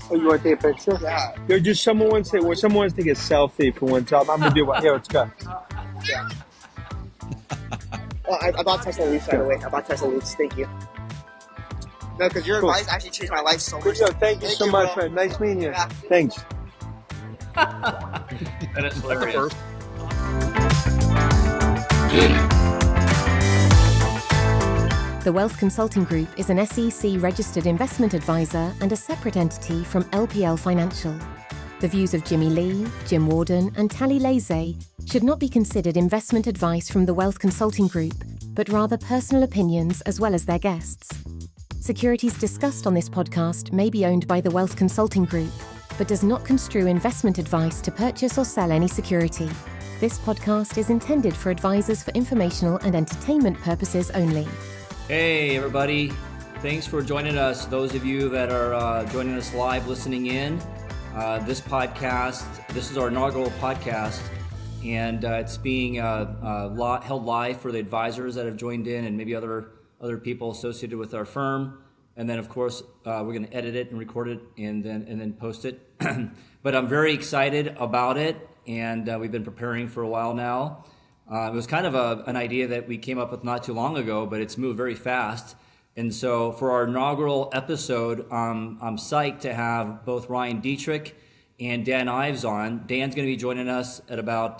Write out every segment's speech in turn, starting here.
Oh, you want to take a picture? Yeah. Yo, just someone wants to take a selfie for one time. I'm gonna do one. Here, let's go. Yeah. Oh, I bought Tesla Leafs, by the way. I bought Tesla Leafs. Thank you. No, because your advice actually changed my life so much. Yo, thank you so much, man. Nice meeting you. Yeah. Thanks. That is hilarious. The Wealth Consulting Group is an SEC-registered investment advisor and a separate entity from LPL Financial. The views of Jimmy Lee, Jim Warden, and Tally Laze should not be considered investment advice from the Wealth Consulting Group, but rather personal opinions as well as their guests. Securities discussed on this podcast may be owned by the Wealth Consulting Group, but does not construe investment advice to purchase or sell any security. This podcast is intended for advisors for informational and entertainment purposes only. Hey, everybody. Thanks for joining us. Those of you that are joining us live, listening in. This is our inaugural podcast, and it's being held live for the advisors that have joined in and maybe other people associated with our firm. And then, of course, we're going to edit it and record it and then post it. But I'm very excited about it, and we've been preparing for a while now. It was kind of an idea that we came up with not too long ago, but it's moved very fast. And so for our inaugural episode, I'm psyched to have both Ryan Detrick and Dan Ives on. Dan's going to be joining us at about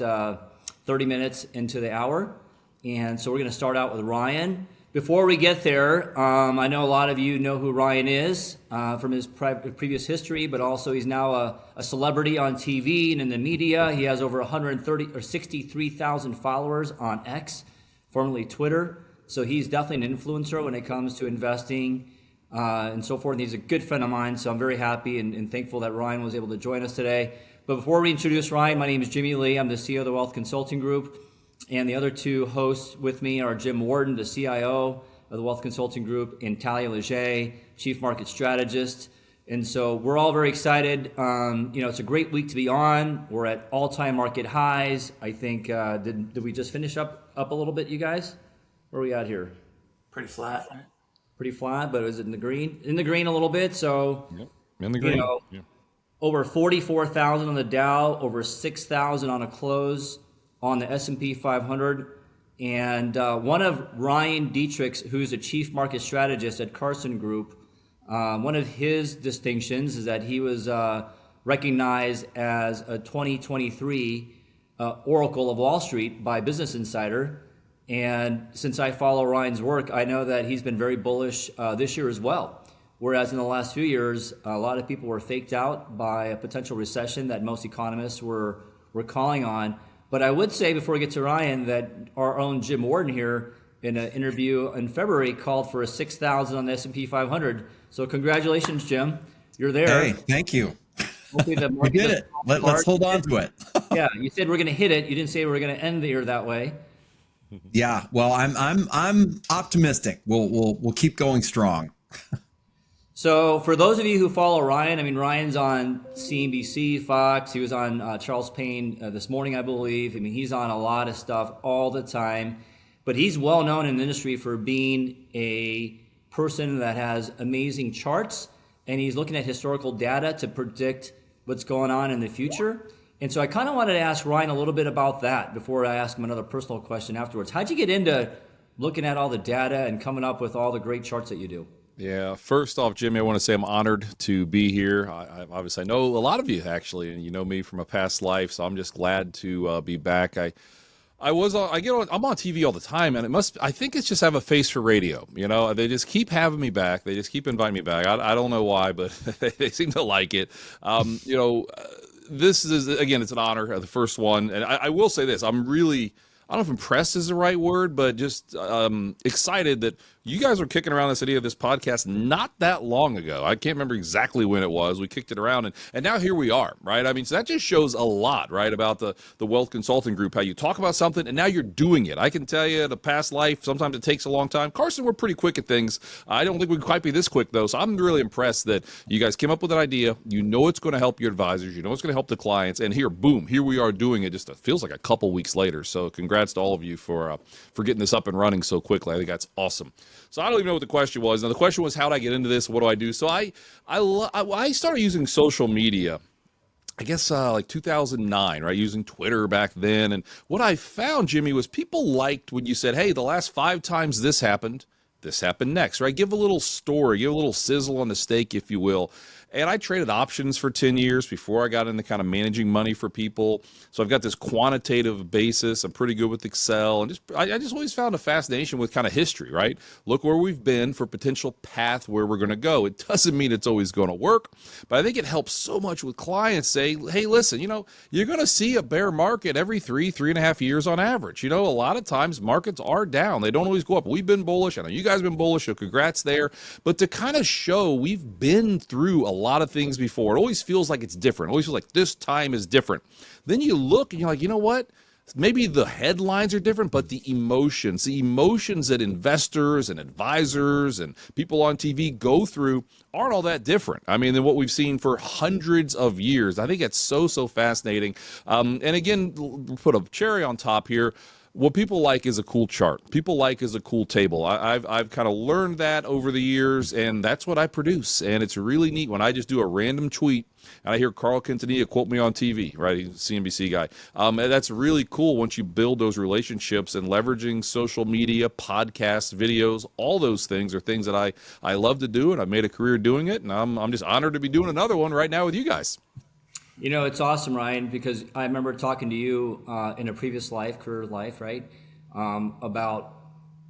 30 minutes into the hour. And so we're going to start out with Ryan. Before we get there, I know a lot of you know who Ryan is from his previous history, but also he's now a celebrity on TV and in the media. He has over 63,000 followers on X, formerly Twitter. So he's definitely an influencer when it comes to investing and so forth. And he's a good friend of mine, so I'm very happy and thankful that Ryan was able to join us today. But before we introduce Ryan, my name is Jimmy Lee. I'm the CEO of the Wealth Consulting Group. And the other two hosts with me are Jim Warden, the CIO of the Wealth Consulting Group, and Tally Laze, Chief Market Strategist. And so we're all very excited. It's a great week to be on. We're at all-time market highs. I think, did we just finish up a little bit, you guys? Where are we at here? Pretty flat. Pretty flat, but is it in the green? In the green a little bit. So, yep. In the green. Over 44,000 on the Dow, over 6,000 on a close on the S&P 500. And one of Ryan Detrick's, who's a chief market strategist at Carson Group, one of his distinctions is that he was recognized as a 2023 Oracle of Wall Street by Business Insider. And since I follow Ryan's work, I know that he's been very bullish this year as well. Whereas in the last few years, a lot of people were faked out by a potential recession that most economists were calling on. But I would say before we get to Ryan that our own Jim Warden here in an interview in February called for a 6,000 on the S&P 500. So congratulations, Jim. You're there. Hey, thank you. Hopefully the market We did it. Let's hold on to it. Yeah, you said we're going to hit it. You didn't say we're going to end the year that way. Yeah, well, I'm optimistic. We'll keep going strong. So for those of you who follow Ryan, I mean, Ryan's on CNBC, Fox. He was on Charles Payne this morning, I believe. I mean, he's on a lot of stuff all the time. But he's well known in the industry for being a person that has amazing charts. And he's looking at historical data to predict what's going on in the future. And so I kind of wanted to ask Ryan a little bit about that before I ask him another personal question afterwards. How'd you get into looking at all the data and coming up with all the great charts that you do? Yeah, first off, Jimmy, I want to say I'm honored to be here. I obviously know a lot of you actually, and you know me from a past life, so I'm just glad to be back. I'm on TV all the time, and I think it's just have a face for radio. You know, they just keep having me back. They just keep inviting me back. I don't know why, but they seem to like it. This is, again, it's an honor, the first one. And I will say this, I'm really, I don't know if impressed is the right word, but just excited that you guys were kicking around this idea of this podcast not that long ago. I can't remember exactly when it was. We kicked it around, and now here we are, right? I mean, so that just shows a lot, right, about the Wealth Consulting Group, how you talk about something, and now you're doing it. I can tell you the past life, sometimes it takes a long time. Carson, we're pretty quick at things. I don't think we can quite be this quick, though, so I'm really impressed that you guys came up with an idea. You know it's going to help your advisors. You know it's going to help the clients, and here, boom, here we are doing it. Just it feels like a couple weeks later, so congratulations congrats to all of you for getting this up and running so quickly. I think that's awesome. So I don't even know what the question was. Now the question was, how do I get into this? What do I do? So I started using social media, I guess like 2009, right? Using Twitter back then. And what I found, Jimmy, was people liked when you said, hey, the last 5 times this happened next, right? Give a little story, give a little sizzle on the steak, if you will. And I traded options for 10 years before I got into kind of managing money for people. So I've got this quantitative basis. I'm pretty good with Excel. And I just always found a fascination with kind of history, right? Look where we've been for potential path where we're going to go. It doesn't mean it's always going to work, but I think it helps so much with clients say, hey, listen, you're going to see a bear market every 3.5 years on average. A lot of times markets are down. They don't always go up. We've been bullish. I know you guys have been bullish, so congrats there. But to kind of show we've been through a lot of things before. It always feels like it's different. It always feels like this time is different. Then you look and you're like, you know what? Maybe the headlines are different, but the emotions that investors and advisors and people on TV go through aren't all that different. I mean, than what we've seen for hundreds of years. I think it's so fascinating. And again, put a cherry on top here. What people like is a cool chart. People like is a cool table. I've kind of learned that over the years, and that's what I produce. And it's really neat when I just do a random tweet and I hear Carl Quintanilla quote me on TV, right? He's a CNBC guy. And that's really cool once you build those relationships, and leveraging social media, podcasts, videos, all those things are things that I love to do, and I've made a career doing it, and I'm just honored to be doing another one right now with you guys. It's awesome, Ryan, because I remember talking to you in a previous career life, right? About,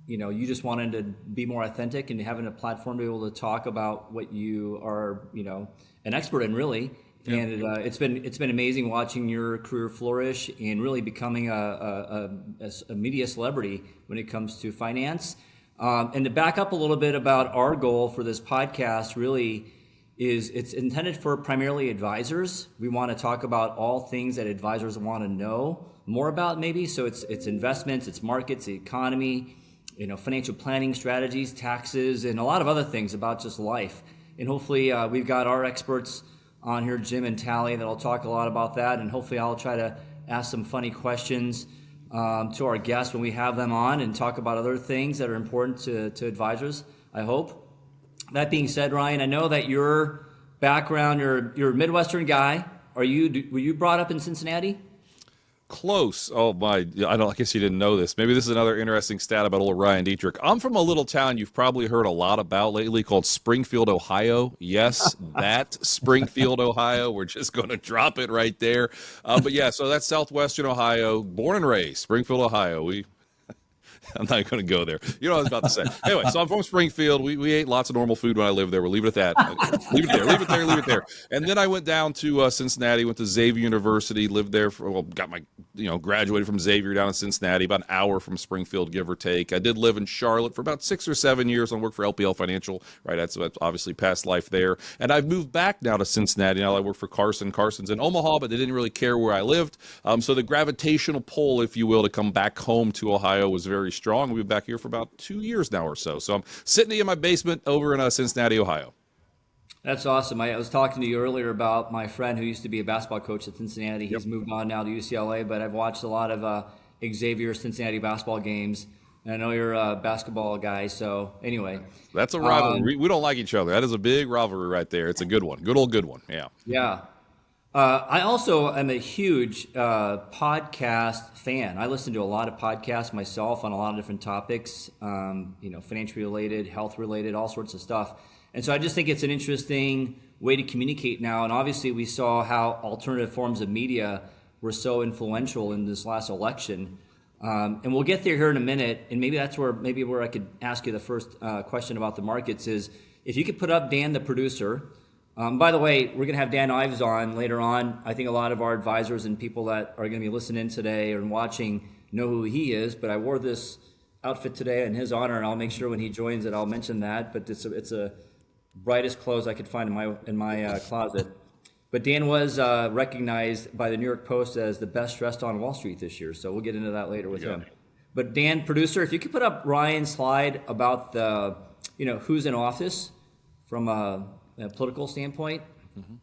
you just wanted to be more authentic and having a platform to be able to talk about what you are, an expert in, really. Yeah. And it's been amazing watching your career flourish and really becoming a media celebrity when it comes to finance. And to back up a little bit about our goal for this podcast, really, is it's intended for primarily advisors. We want to talk about all things that advisors want to know more about, maybe. So it's investments, it's markets, the economy, financial planning strategies, taxes, and a lot of other things about just life. And hopefully we've got our experts on here, Jim and Tally, that'll talk a lot about that. And hopefully I'll try to ask some funny questions to our guests when we have them on, and talk about other things that are important to advisors, I hope. That being said, Ryan, I know that your background, you're a Midwestern guy. Were you brought up in Cincinnati? Close. Oh my! I guess you didn't know this. Maybe this is another interesting stat about old Ryan Detrick. I'm from a little town you've probably heard a lot about lately called Springfield, Ohio. Yes, that Springfield, Ohio. We're just going to drop it right there. But yeah, so that's southwestern Ohio. Born and raised, Springfield, Ohio. I'm not going to go there. You know what I was about to say. Anyway, so I'm from Springfield. We ate lots of normal food when I lived there. We'll leave it at that. Leave it there. And then I went down to Cincinnati, went to Xavier University, lived there got my, graduated from Xavier down in Cincinnati, about an hour from Springfield, give or take. I did live in Charlotte for about 6 or 7 years. I worked for LPL Financial, right? That's obviously past life there. And I've moved back now to Cincinnati. Now I work for Carson. Carson's in Omaha, but they didn't really care where I lived. So the gravitational pull, if you will, to come back home to Ohio was very strong. We've been back here for about 2 years now or so. So I'm sitting in my basement over in Cincinnati, Ohio. That's awesome. I was talking to you earlier about my friend who used to be a basketball coach at Cincinnati. He's moved on now to UCLA, but I've watched a lot of Xavier Cincinnati basketball games. And I know you're a basketball guy, so anyway. That's a rivalry. We don't like each other. That is a big rivalry right there. It's a good one. Good one. Yeah. Yeah. I also am a huge podcast fan. I listen to a lot of podcasts myself on a lot of different topics, financially related, health related, all sorts of stuff. And so I just think it's an interesting way to communicate now. And obviously we saw how alternative forms of media were so influential in this last election. And we'll get there here in a minute. And maybe that's where I could ask you the first question about the markets is, if you could put up Dan, the producer. By the way, we're going to have Dan Ives on later on. I think a lot of our advisors and people that are going to be listening today and watching know who he is, but I wore this outfit today in his honor, and I'll make sure when he joins it, I'll mention that. But it's a brightest clothes I could find in my closet. But Dan was recognized by the New York Post as the best dressed on Wall Street this year, so we'll get into that later with him. But Dan, producer, if you could put up Ryan's slide about the, who's in office from a political standpoint. Mm-hmm.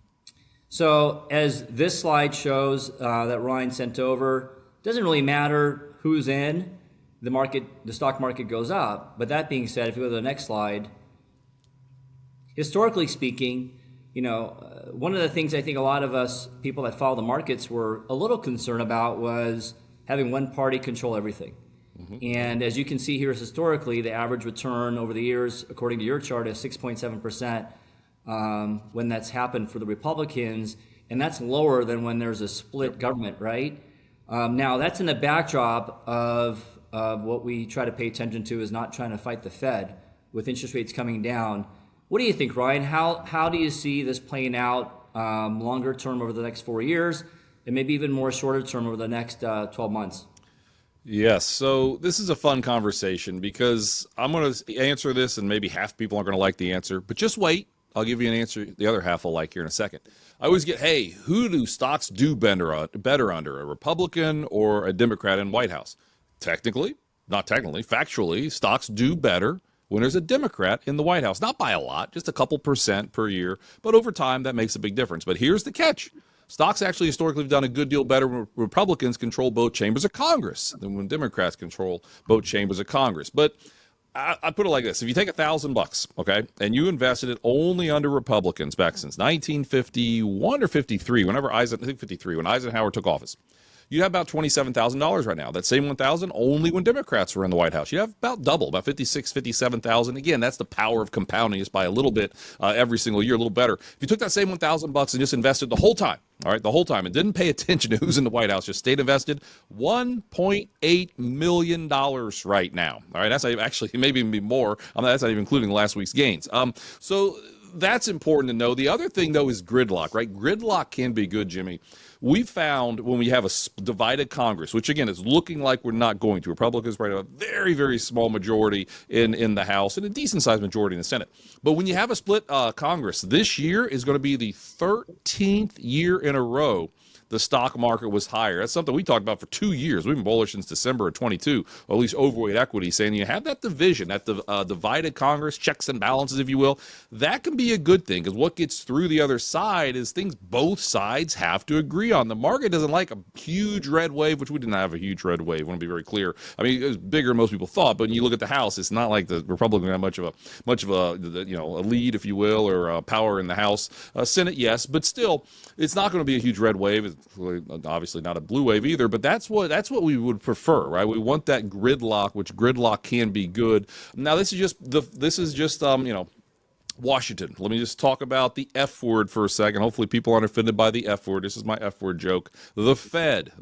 So as this slide shows that Ryan sent over, doesn't really matter who's in, the stock market goes up. But that being said, if you go to the next slide, historically speaking, one of the things I think a lot of us people that follow the markets were a little concerned about was having one party control everything. And as you can see here, historically, the average return over the years, according to your chart, is 6.7% when that's happened for the Republicans, and that's lower than when there's a split government, right? Now, that's in the backdrop of what we try to pay attention to is not trying to fight the Fed with interest rates coming down. What do you think, Ryan? How do you see this playing out longer term over the next 4 years, and maybe even more shorter term over the next 12 months? Yes. So this is a fun conversation because I'm going to answer this and maybe half people aren't going to like the answer, but just wait. I'll give you an answer the other half will like here in a second. I always get, hey, who do stocks do better under, a Republican or a Democrat in White House? Not technically, factually, stocks do better when there's a Democrat in the White House. Not by a lot, just a couple percent per year, but over time that makes a big difference. But here's the catch. Stocks actually historically have done a good deal better when Republicans control both chambers of Congress than when Democrats control both chambers of Congress. But I put it like this. If you take $1,000, okay, and you invested it only under Republicans back since 1951 or 53, when Eisenhower took office, you'd have about $27,000 right now. That same 1,000 only when Democrats were in the White House. You'd have about double, about 56, 57,000. Again, that's the power of compounding just by a little bit every single year, a little better. If you took that same $1,000 and just invested the whole time, all right, the whole time, and didn't pay attention to who's in the White House, just stayed invested, $1.8 million right now. All right, that's actually maybe even more. That's not even including last week's gains. So that's important to know. The other thing, though, is gridlock, right? Gridlock can be good, Jimmy. We found when we have a divided Congress, which, again, is looking like we're not going to. Republicans right, a very, very small majority in the House and a decent-sized majority in the Senate. But when you have a split Congress, this year is going to be the 13th year in a row the stock market was higher. That's something we talked about for 2 years. We've been bullish since December of 22, or at least overweight equity, saying you have that division, that divided Congress, checks and balances, if you will. That can be a good thing because what gets through the other side is things both sides have to agree on. The market doesn't like a huge red wave, which we didn't have a huge red wave. I want to be very clear. I mean, it was bigger than most people thought, but when you look at the House, it's not like the Republicans have much of a lead, if you will, or power in the House. Senate, yes, but still, it's not going to be a huge red wave. It's obviously not a blue wave either, but that's what we would prefer, right? We want that gridlock, which gridlock can be good. Now, this is just Washington. Let me just talk about the F word for a second. Hopefully people aren't offended by the F word. This is my F word joke. The Fed.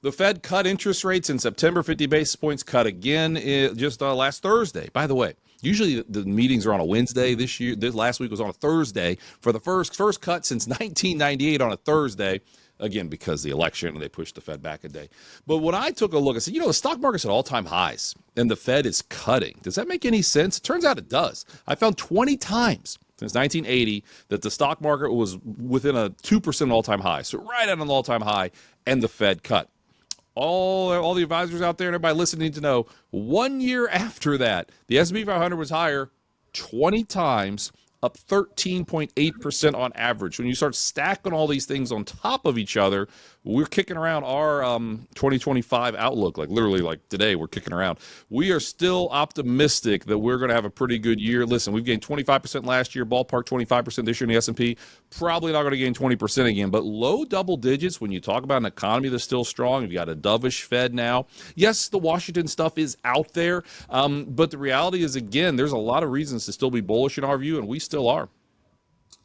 The Fed cut interest rates in September, 50 basis points, cut again just last Thursday. By the way, usually the meetings are on a Wednesday. This last week was on a Thursday for the first cut since 1998 on a Thursday. Again, because the election, and they pushed the Fed back a day. But when I took a look, I said, the stock market's at all-time highs, and the Fed is cutting. Does that make any sense? It turns out it does. I found 20 times since 1980 that the stock market was within a 2% all-time high, so right at an all-time high, and the Fed cut. All the advisors out there and everybody listening to know, 1 year after that, the S&P 500 was higher 20 times, up 13.8% on average. When you start stacking all these things on top of each other, we're kicking around our 2025 outlook. Like literally, like today, we're kicking around. We are still optimistic that we're going to have a pretty good year. Listen, we've gained 25% last year, ballpark 25% this year in the S&P. Probably not going to gain 20% again, but low double digits when you talk about an economy that's still strong. You've got a dovish Fed now. Yes, the Washington stuff is out there, but the reality is, again, there's a lot of reasons to still be bullish in our view, and we still are.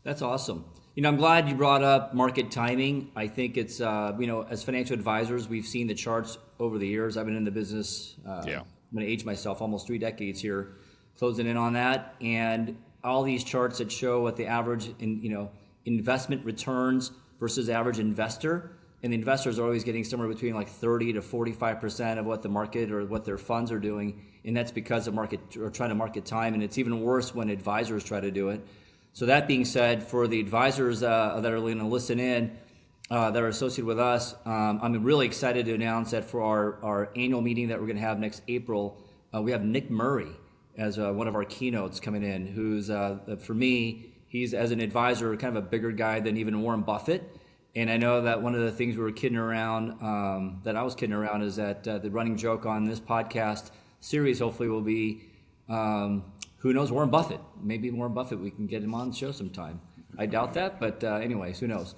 That's awesome. I'm glad you brought up market timing. I think it's, as financial advisors, we've seen the charts over the years. I've been in the business. I'm going to age myself almost 3 decades here, closing in on that. And all these charts that show what the average investment returns versus average investor. And the investors are always getting somewhere between like 30 to 45% of what the market or what their funds are doing. And that's because of trying to market time. And it's even worse when advisors try to do it. So that being said, for the advisors that are going to listen in, that are associated with us, I'm really excited to announce that for our annual meeting that we're going to have next April, we have Nick Murray as one of our keynotes coming in, who's, for me, he's as an advisor, kind of a bigger guy than even Warren Buffett. And I know that one of the things we were kidding around, that I was kidding around, is that the running joke on this podcast series hopefully will be, who knows, Warren Buffett. Maybe Warren Buffett, we can get him on the show sometime. I doubt that, but anyways, who knows?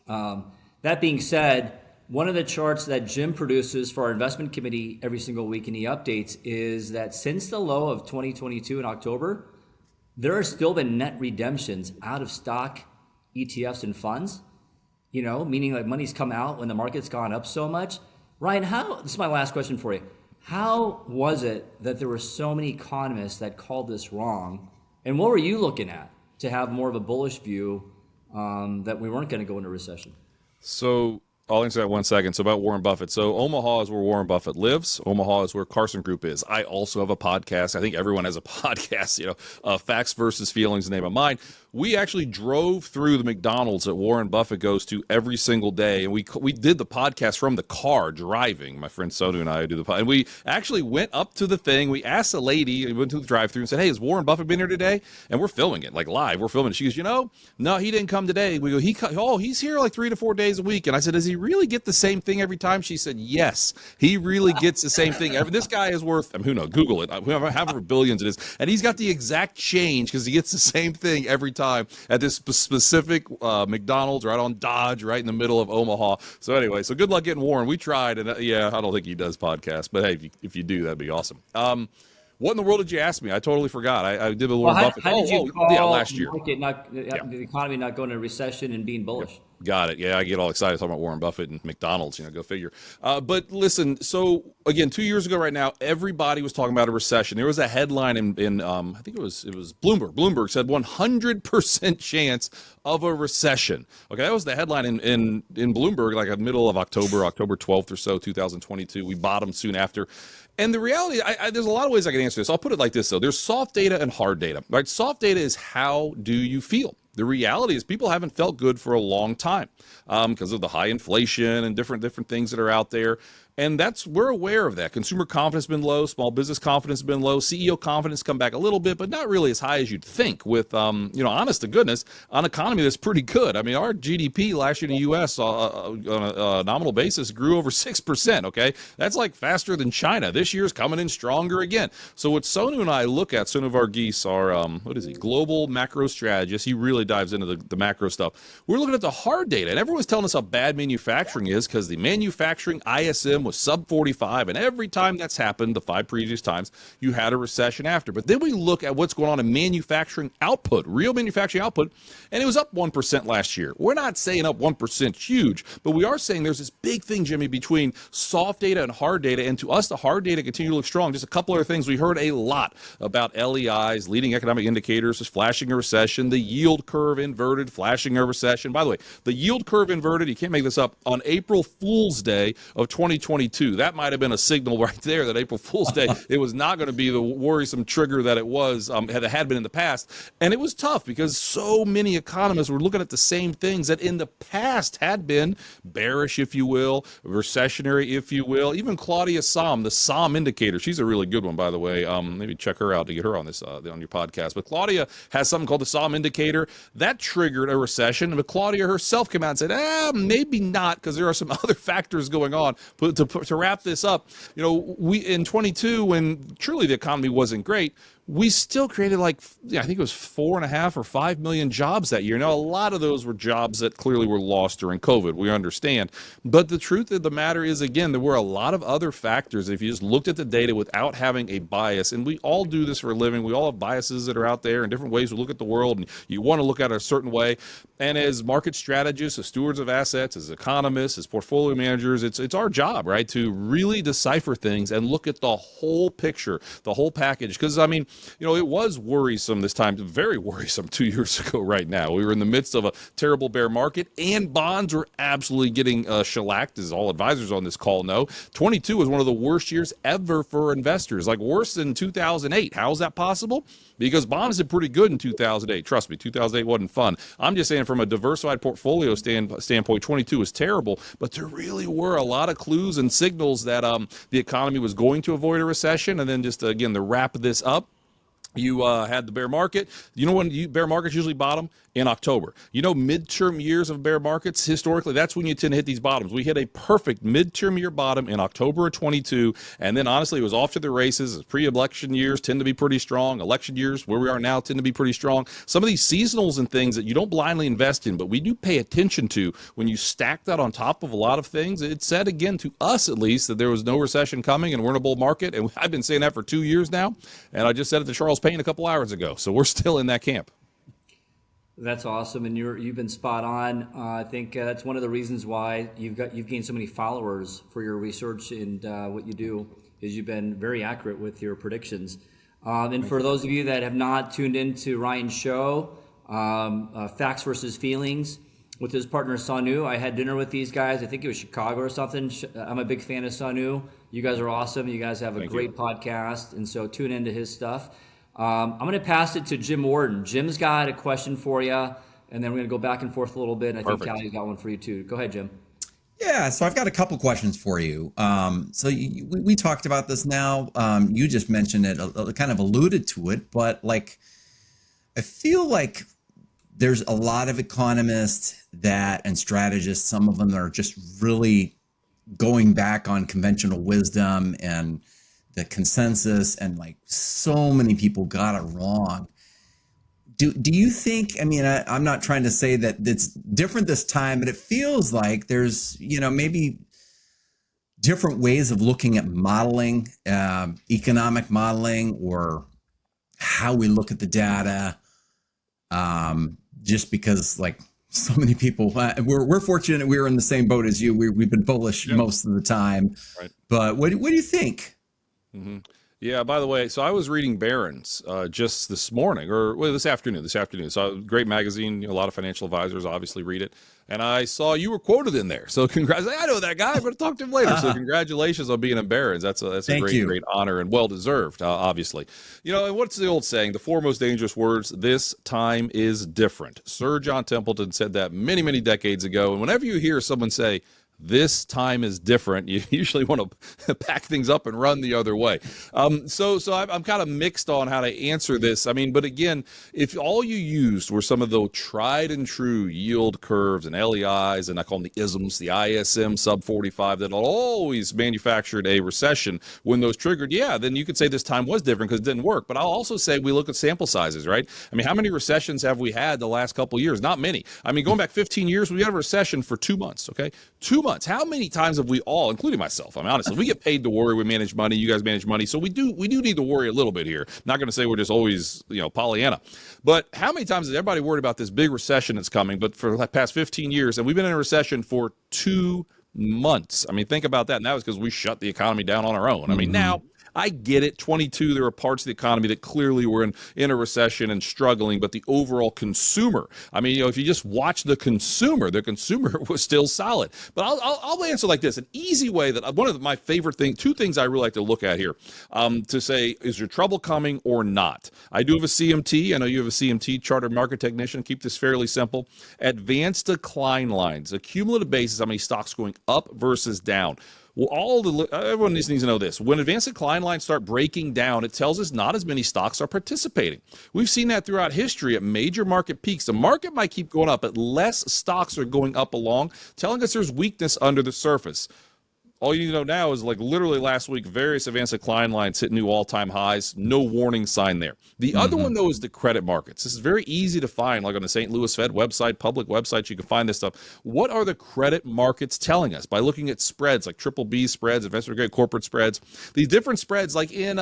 That being said, one of the charts that Jim produces for our investment committee every single week and he updates is that since the low of 2022 in October, there have still been net redemptions out of stock ETFs and funds, meaning like money's come out when the market's gone up so much. Ryan, this is my last question for you. How was it that there were so many economists that called this wrong? And what were you looking at to have more of a bullish view that we weren't going to go into recession? So I'll answer that 1 second. So about Warren Buffett. So Omaha is where Warren Buffett lives. Omaha is where Carson Group is. I also have a podcast. I think everyone has a podcast, Facts versus Feelings, the name of mine. We actually drove through the McDonald's that Warren Buffett goes to every single day, and we did the podcast from the car driving. My friend Sonu and I do the podcast. And we actually went up to the thing. We asked a lady, we went to the drive-thru and said, "Hey, has Warren Buffett been here today?" And we're filming it, like live. We're filming it. She goes, "No, he didn't come today." We go, he's here like 3 to 4 days a week. And I said, "Does he really get the same thing every time?" She said, "Yes, he really gets the same thing. This guy is worth, who knows, Google it, however billions it is. And he's got the exact change because he gets the same thing every time at this specific McDonald's right on Dodge, right in the middle of Omaha." So anyway, so good luck getting Warren. We tried, and I don't think he does podcasts, but hey, if you do, that'd be awesome. What in the world did you ask me? I totally forgot. I did a Warren Buffett. How did you call last year. The economy not going into recession and being bullish? Got it. Yeah, I get all excited talking about Warren Buffett and McDonald's, go figure. But listen, so again, 2 years ago right now, everybody was talking about a recession. There was a headline in I think it was Bloomberg. Bloomberg said 100% chance of a recession. Okay, that was the headline in Bloomberg, like in the middle of October 12th or so, 2022. We bottomed soon after. And the reality, there's a lot of ways I can answer this. I'll put it like this, though. There's soft data and hard data. Right? Soft data is how do you feel? The reality is people haven't felt good for a long time because of the high inflation and different things that are out there. And we're aware of that. Consumer confidence has been low. Small business confidence has been low. CEO confidence come back a little bit, but not really as high as you'd think with, honest to goodness, an economy that's pretty good. I mean, our GDP last year in the U.S. On a nominal basis grew over 6%, okay? That's like faster than China. This year's coming in stronger again. So what Sonu and I look at, Sonu Varghese, our, global macro strategist, he really dives into the macro stuff. We're looking at the hard data, and everyone's telling us how bad manufacturing is because the manufacturing ISM was sub 45, and every time that's happened, the 5 previous times, you had a recession after. But then we look at what's going on in manufacturing output, real manufacturing output, and it was up 1% last year. We're not saying up 1% huge, but we are saying there's this big thing, Jimmy, between soft data and hard data, and to us, the hard data continue to look strong. Just a couple other things. We heard a lot about LEIs, leading economic indicators, is flashing a recession, the yield curve inverted, flashing a recession. By the way, the yield curve inverted, you can't make this up, on April Fool's Day of 2022. That might have been a signal right there that April Fool's Day, it was not going to be the worrisome trigger that it was, had been in the past. And it was tough because so many economists were looking at the same things that in the past had been bearish, if you will, recessionary, if you will. Even Claudia Sahm, the Sahm indicator, she's a really good one, by the way. Maybe check her out to get her on this on your podcast. But Claudia has something called the Sahm indicator. That triggered a recession. But Claudia herself came out and said, maybe not, because there are some other factors going on. To wrap this up, we in 22, when truly the economy wasn't great, we still created I think it was 4.5 or 5 million jobs that year. Now, a lot of those were jobs that clearly were lost during COVID. We understand. But the truth of the matter is, again, there were a lot of other factors. If you just looked at the data without having a bias, and we all do this for a living, we all have biases that are out there and different ways to look at the world, and you want to look at it a certain way. And as market strategists, as stewards of assets, as economists, as portfolio managers, it's our job, right, to really decipher things and look at the whole picture, the whole package. Because, it was worrisome this time, very worrisome 2 years ago right now. We were in the midst of a terrible bear market, and bonds were absolutely getting shellacked, as all advisors on this call know. 22 was one of the worst years ever for investors, like worse than 2008. How is that possible? Because bonds did pretty good in 2008. Trust me, 2008 wasn't fun. I'm just saying from a diversified portfolio standpoint, 22 was terrible, but there really were a lot of clues and signals that the economy was going to avoid a recession. And then just, again, to wrap this up, you had the bear market. You know when bear markets usually bottom? in October. You know, midterm years of bear markets, historically, that's when you tend to hit these bottoms. We hit a perfect midterm year bottom in October of 22, and then honestly, it was off to the races. Pre-election years tend to be pretty strong. Election years, where we are now, tend to be pretty strong. Some of these seasonals and things that you don't blindly invest in, but we do pay attention to, when you stack that on top of a lot of things, it said, again, to us at least, that there was no recession coming and we're in a bull market, and I've been saying that for 2 years now, and I just said it to Charles Payne a couple hours ago, so we're still in that camp. That's awesome, and you've been spot on. I think that's one of the reasons why you've gained so many followers for your research and what you do, is you've been very accurate with your predictions. And for those of you that have not tuned into Ryan's show, Facts versus Feelings, with his partner Sanu, I had dinner with these guys. I think it was Chicago or something. I'm a big fan of Sanu. You guys are awesome. You guys have a great podcast, and so tune into his stuff. I'm going to pass it to Jim Warden. Jim's got a question for you, and then we're going to go back and forth a little bit. And I think Callie's got one for you too. Go ahead, Jim. Yeah, so I've got a couple questions for you. We talked about this now. You just mentioned it, kind of alluded to it, but like, I feel like there's a lot of economists and strategists, some of them are just really going back on conventional wisdom and the consensus, and like so many people got it wrong. Do you think, I mean, I'm not trying to say that it's different this time, but it feels like there's, maybe different ways of looking at modeling, economic modeling, or how we look at the data. Just because like so many people, we're fortunate we're in the same boat as you. We've been bullish most of the time, right? But what do you think? Mm-hmm. Yeah, by the way, so I was reading Barron's just this morning, or this afternoon. So great magazine, a lot of financial advisors obviously read it. And I saw you were quoted in there. So I know that guy. I'm going to talk to him later. So congratulations on being in Barron's. That's a great honor, and well-deserved, obviously. And what's the old saying? The four most dangerous words: this time is different. Sir John Templeton said that many, many decades ago. And whenever you hear someone say, this time is different, you usually want to pack things up and run the other way. So I'm kind of mixed on how to answer this. I mean, but again, if all you used were some of the tried and true yield curves and LEIs, and I call them the ISMs, the ISM sub 45, that always manufactured a recession when those triggered, then you could say this time was different because it didn't work. But I'll also say we look at sample sizes, right? I mean, how many recessions have we had the last couple of years? Not many. I mean, going back 15 years, we had a recession for 2 months, okay? 2 months. How many times have we all, including myself, I mean, honestly, we get paid to worry, we manage money, you guys manage money, so we do need to worry a little bit here. Not going to say we're just always, Pollyanna. But how many times has everybody worried about this big recession that's coming, but for the past 15 years, and we've been in a recession for 2 months. I mean, think about that. And that was because we shut the economy down on our own. I mean, now, I get it. 22, there were parts of the economy that clearly were in a recession and struggling, but the overall consumer, I mean, if you just watch the consumer was still solid. But I'll answer like this: an easy way that one of my favorite things, two things I really like to look at here, to say, is your trouble coming or not? I do have a CMT. I know you have a CMT, Chartered Market Technician. Keep this fairly simple. Advanced decline lines, a cumulative basis, how many stocks going up versus down. Well, everyone needs to know this. When advanced decline lines start breaking down, it tells us not as many stocks are participating. We've seen that throughout history at major market peaks. The market might keep going up, but less stocks are going up along, telling us there's weakness under the surface. All you need to know now is, like, literally last week, various advanced decline lines hit new all-time highs. No warning sign there. The other one, though, is the credit markets. This is very easy to find, like on the St. Louis Fed website, public websites, you can find this stuff. What are the credit markets telling us? By looking at spreads, like triple B spreads, investment-grade corporate spreads. These different spreads, like in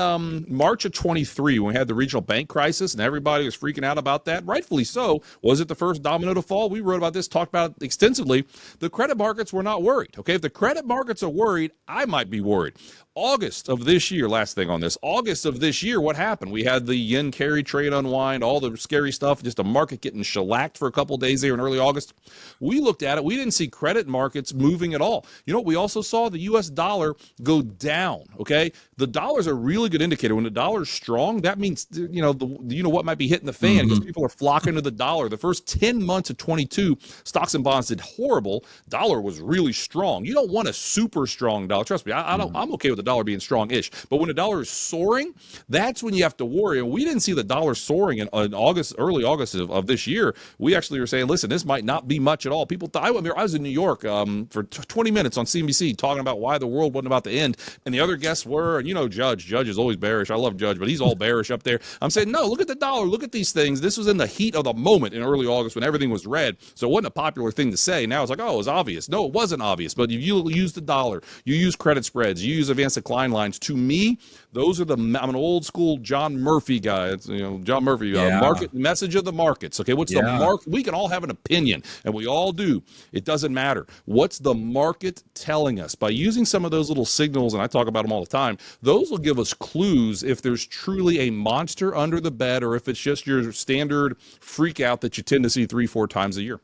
March of 23, when we had the regional bank crisis, and everybody was freaking out about that, rightfully so. Was it the first domino to fall? We wrote about this, talked about it extensively. The credit markets were not worried, okay? If the credit markets are worried, I might be worried. August of this year, last thing on this, August of this year, what happened? We had the yen carry trade unwind, all the scary stuff, just a market getting shellacked for a couple of days there in early August. We looked at it. We didn't see credit markets moving at all. You know what we also saw? The U.S. dollar go down, okay? The dollar's a really good indicator. When the dollar's strong, that means, what might be hitting the fan because people are flocking to the dollar. The first 10 months of 22, stocks and bonds did horrible. Dollar was really strong. You don't want a super strong dollar. Trust me, I'm okay with the dollar being strong-ish. But when the dollar is soaring, that's when you have to worry. And we didn't see the dollar soaring in August, early August of this year. We actually were saying, listen, this might not be much at all. People thought, I was in New York for 20 minutes on CNBC talking about why the world wasn't about to end. And the other guests were, and Judge is always bearish. I love Judge, but he's all bearish up there. I'm saying, no, look at the dollar. Look at these things. This was in the heat of the moment in early August when everything was red. So it wasn't a popular thing to say. Now it's like, oh, it was obvious. No, it wasn't obvious. But if you use the dollar, you use credit spreads, you use advanced decline lines. To me, those are I'm an old school John Murphy guy. It's, John Murphy, market message of the markets. Okay, what's the market? We can all have an opinion, and we all do. It doesn't matter. What's the market telling us? By using some of those little signals, and I talk about them all the time, those will give us clues if there's truly a monster under the bed or if it's just your standard freak out that you tend to see 3-4 times a year.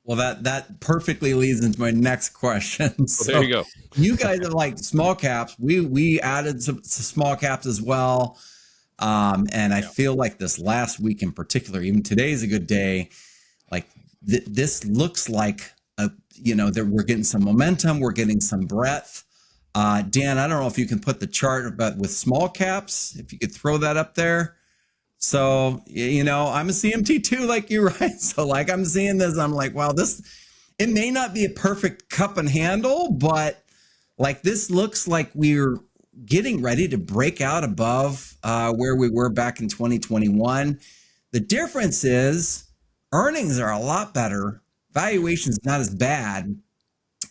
Well, that perfectly leads into my next question. So there you go. You guys are like small caps. We added some small caps as well. And I feel like this last week in particular, even today's a good day. Like this looks like that we're getting some momentum. We're getting some breadth. Dan, I don't know if you can put the chart about with small caps, if you could throw that up there. So, I'm a CMT too, like you, right? So like I'm seeing this, I'm like, wow, it may not be a perfect cup and handle, but like this looks like we're getting ready to break out above where we were back in 2021. The difference is earnings are a lot better. Valuation's not as bad.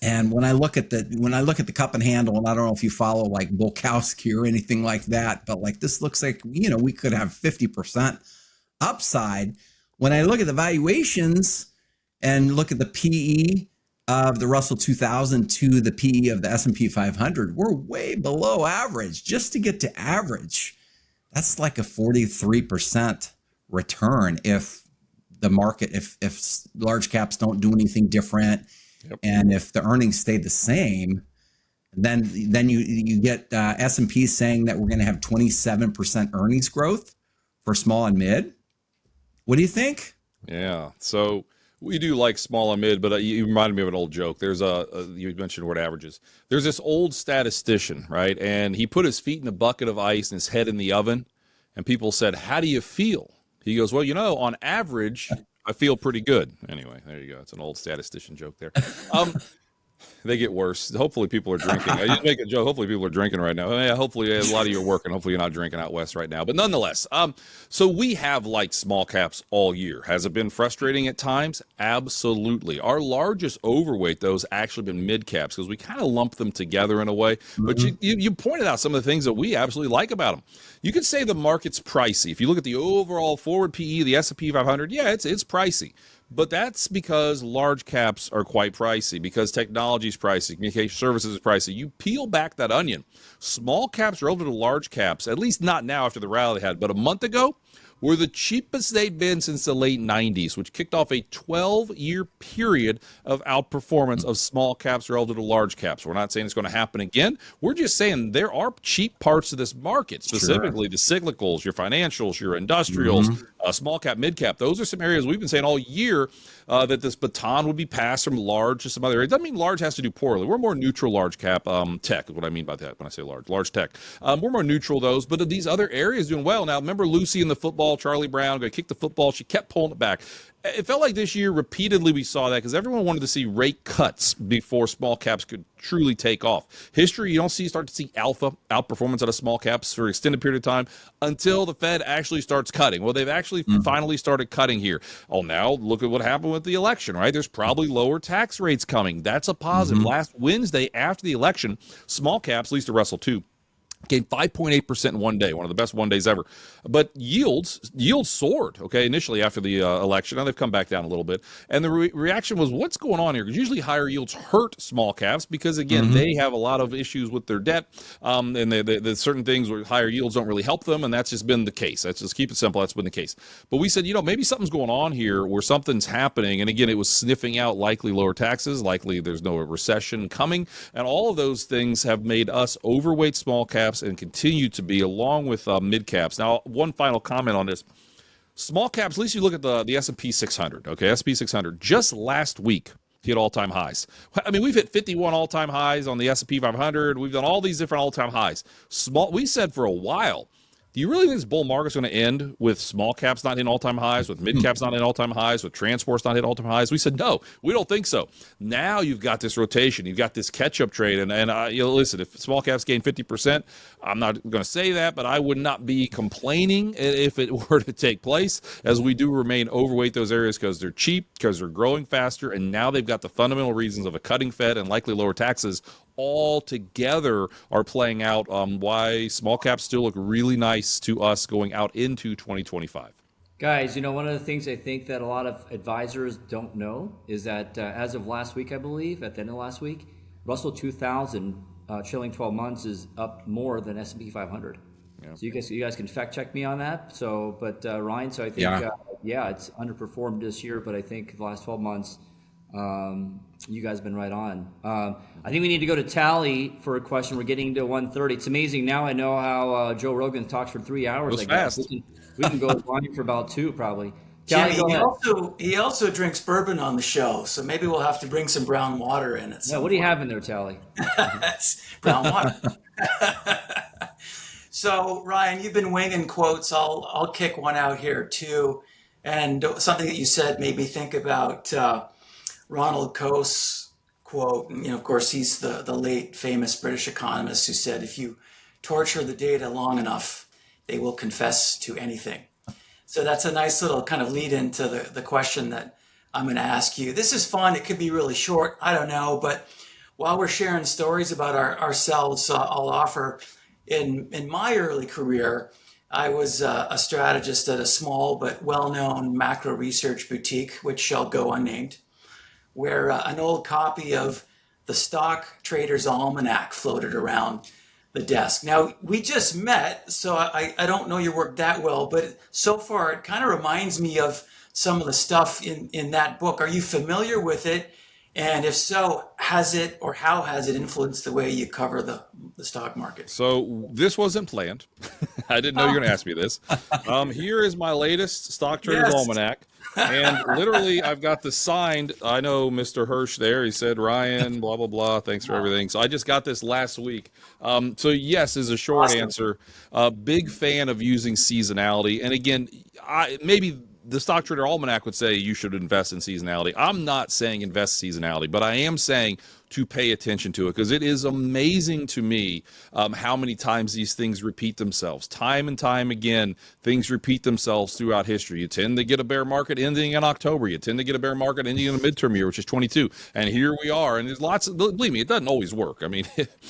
And when I look at the cup and handle, and I don't know if you follow like Volkowski or anything like that, but like this looks like, we could have 50% upside. When I look at the valuations and look at the PE of the Russell 2000 to the PE of the S&P 500, we're way below average. Just to get to average, that's like a 43% return if the market, if large caps don't do anything different. Yep. And if the earnings stay the same, then you get S&P saying that we're going to have 27% earnings growth for small and mid. What do you think? Yeah, so we do like small and mid, but you reminded me of an old joke. There's you mentioned the word averages. There's this old statistician, right? And he put his feet in a bucket of ice and his head in the oven. And people said, "How do you feel?" He goes, "Well, on average, I feel pretty good." Anyway, there you go. It's an old statistician joke there. They get worse. Hopefully people are drinking. I just make a joke. Hopefully people are drinking right now. Yeah, hopefully a lot of you are working. Hopefully you're not drinking out west right now. But nonetheless, so we have liked small caps all year. Has it been frustrating at times? Absolutely. Our largest overweight, though, has actually been mid caps because we kind of lump them together in a way. Mm-hmm. But you pointed out some of the things that we absolutely like about them. You could say the market's pricey. If you look at the overall forward PE, the S&P 500, yeah, it's pricey. But that's because large caps are quite pricey, because technology is pricey, communication services is pricey. You peel back that onion. Small caps relative to large caps, at least not now after the rally they had, but a month ago, were the cheapest they'd been since the late 90s, which kicked off a 12-year period of outperformance of small caps relative to large caps. We're not saying it's going to happen again. We're just saying there are cheap parts of this market, specifically the cyclicals, your financials, your industrials, small cap, mid cap. Those are some areas we've been saying all year that this baton would be passed from large to some other areas. It doesn't mean large has to do poorly. We're more neutral large cap tech is what I mean by that when I say large tech. We're more neutral those, but these other areas doing well. Now, remember Lucy in the football, Charlie Brown, going to kick the football. She kept pulling it back. It felt like this year repeatedly we saw that because everyone wanted to see rate cuts before small caps could truly take off. History, you don't start to see alpha outperformance out of small caps for an extended period of time until the Fed actually starts cutting. Well, they've actually finally started cutting here. Oh, now look at what happened with the election, right? There's probably lower tax rates coming. That's a positive. Last Wednesday after the election, small caps, at least the Russell 2, gained 5.8% in one day, one of the best one days ever. But yields soared, okay, initially after the election. Now they've come back down a little bit. And the reaction was, what's going on here? Because usually higher yields hurt small caps because, again, they have a lot of issues with their debt. And there's certain things where higher yields don't really help them, and that's just been the case. Let's just keep it simple. That's been the case. But we said, maybe something's going on here where something's happening. And, again, it was sniffing out likely lower taxes, likely there's no recession coming. And all of those things have made us overweight small caps and continue to be, along with mid caps. Now, one final comment on this. Small caps, at least you look at the S&P 600, okay? S&P 600, just last week, hit all-time highs. I mean, we've hit 51 all-time highs on the S&P 500. We've done all these different all-time highs. We said for a while, do you really think this bull market's going to end with small caps not hitting all-time highs, with mid caps not hitting all-time highs, with transports not hitting all-time highs? We said, no, we don't think so. Now you've got this rotation. You've got this catch-up trade. And listen, if small caps gain 50%, I'm not going to say that, but I would not be complaining if it were to take place, as we do remain overweight those areas because they're cheap, because they're growing faster, and now they've got the fundamental reasons of a cutting Fed and likely lower taxes all together are playing out why small caps still look really nice to us going out into 2025. Guys, one of the things I think that a lot of advisors don't know is that as of last week, I believe, at the end of last week, Russell 2000 trailing 12 months is up more than S&P 500. Yeah. So you guys can fact check me on that. So, but Ryan, so I think, it's underperformed this year, but I think the last 12 months, you guys have been right on. I think we need to go to Tally for a question. We're getting to 1:30. It's amazing. Now I know how Joe Rogan talks for 3 hours. I guess. We can go on for about 2 probably. Jimmy, he also drinks bourbon on the show, so maybe we'll have to bring some brown water in it. Yeah, what do you have in there, Tally? That's brown water. So, Ryan, you've been winging quotes. I'll kick one out here too. And something that you said made me think about Ronald Coase quote. Of course, he's the late famous British economist who said, if you torture the data long enough, they will confess to anything. So that's a nice little kind of lead into the question that I'm going to ask you. This is fun. It could be really short. I don't know. But while we're sharing stories about ourselves, I'll offer in my early career, I was a strategist at a small but well-known macro research boutique, which shall go unnamed, where an old copy of the Stock Trader's Almanac floated around the desk. Now, we just met, so I don't know your work that well, but so far it kind of reminds me of some of the stuff in that book. Are you familiar with it? And if so, has it or how has it influenced the way you cover the stock market? So this wasn't planned. I didn't know you were going to ask me this. Here is my latest Stock Trader's Almanac. And literally, I've got the signed. I know Mr. Hirsch there. He said, Ryan, blah, blah, blah. Thanks for everything. So I just got this last week. So yes is a short answer. Big fan of using seasonality. And again, maybe the Stock Trader Almanac would say you should invest in seasonality. I'm not saying invest seasonality, but I am saying to pay attention to it, because it is amazing to me how many times these things repeat themselves. Time and time again, things repeat themselves throughout history. You tend to get a bear market ending in October. You tend to get a bear market ending in the midterm year, which is 22. And here we are. And there's lots of, believe me, it doesn't always work. I mean,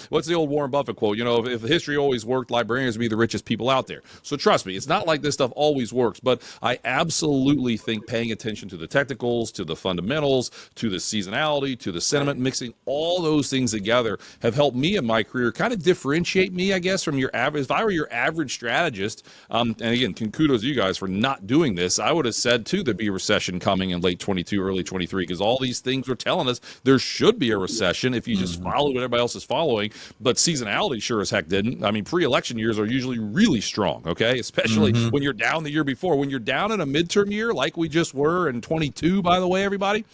what's the old Warren Buffett quote? If history always worked, librarians would be the richest people out there. So trust me, it's not like this stuff always works, but I absolutely think paying attention to the technicals, to the fundamentals, to the seasonality, to the sentiment, mixing all those things together have helped me in my career kind of differentiate me, I guess, from your average. If I were your average strategist, and again, kudos to you guys for not doing this, I would have said, too, there'd be a recession coming in late 22, early 23, because all these things were telling us there should be a recession if you just followed what everybody else is following. But seasonality sure as heck didn't. I mean, pre-election years are usually really strong, okay, especially when you're down the year before. When you're down in a midterm year, like we just were in 22, by the way, everybody,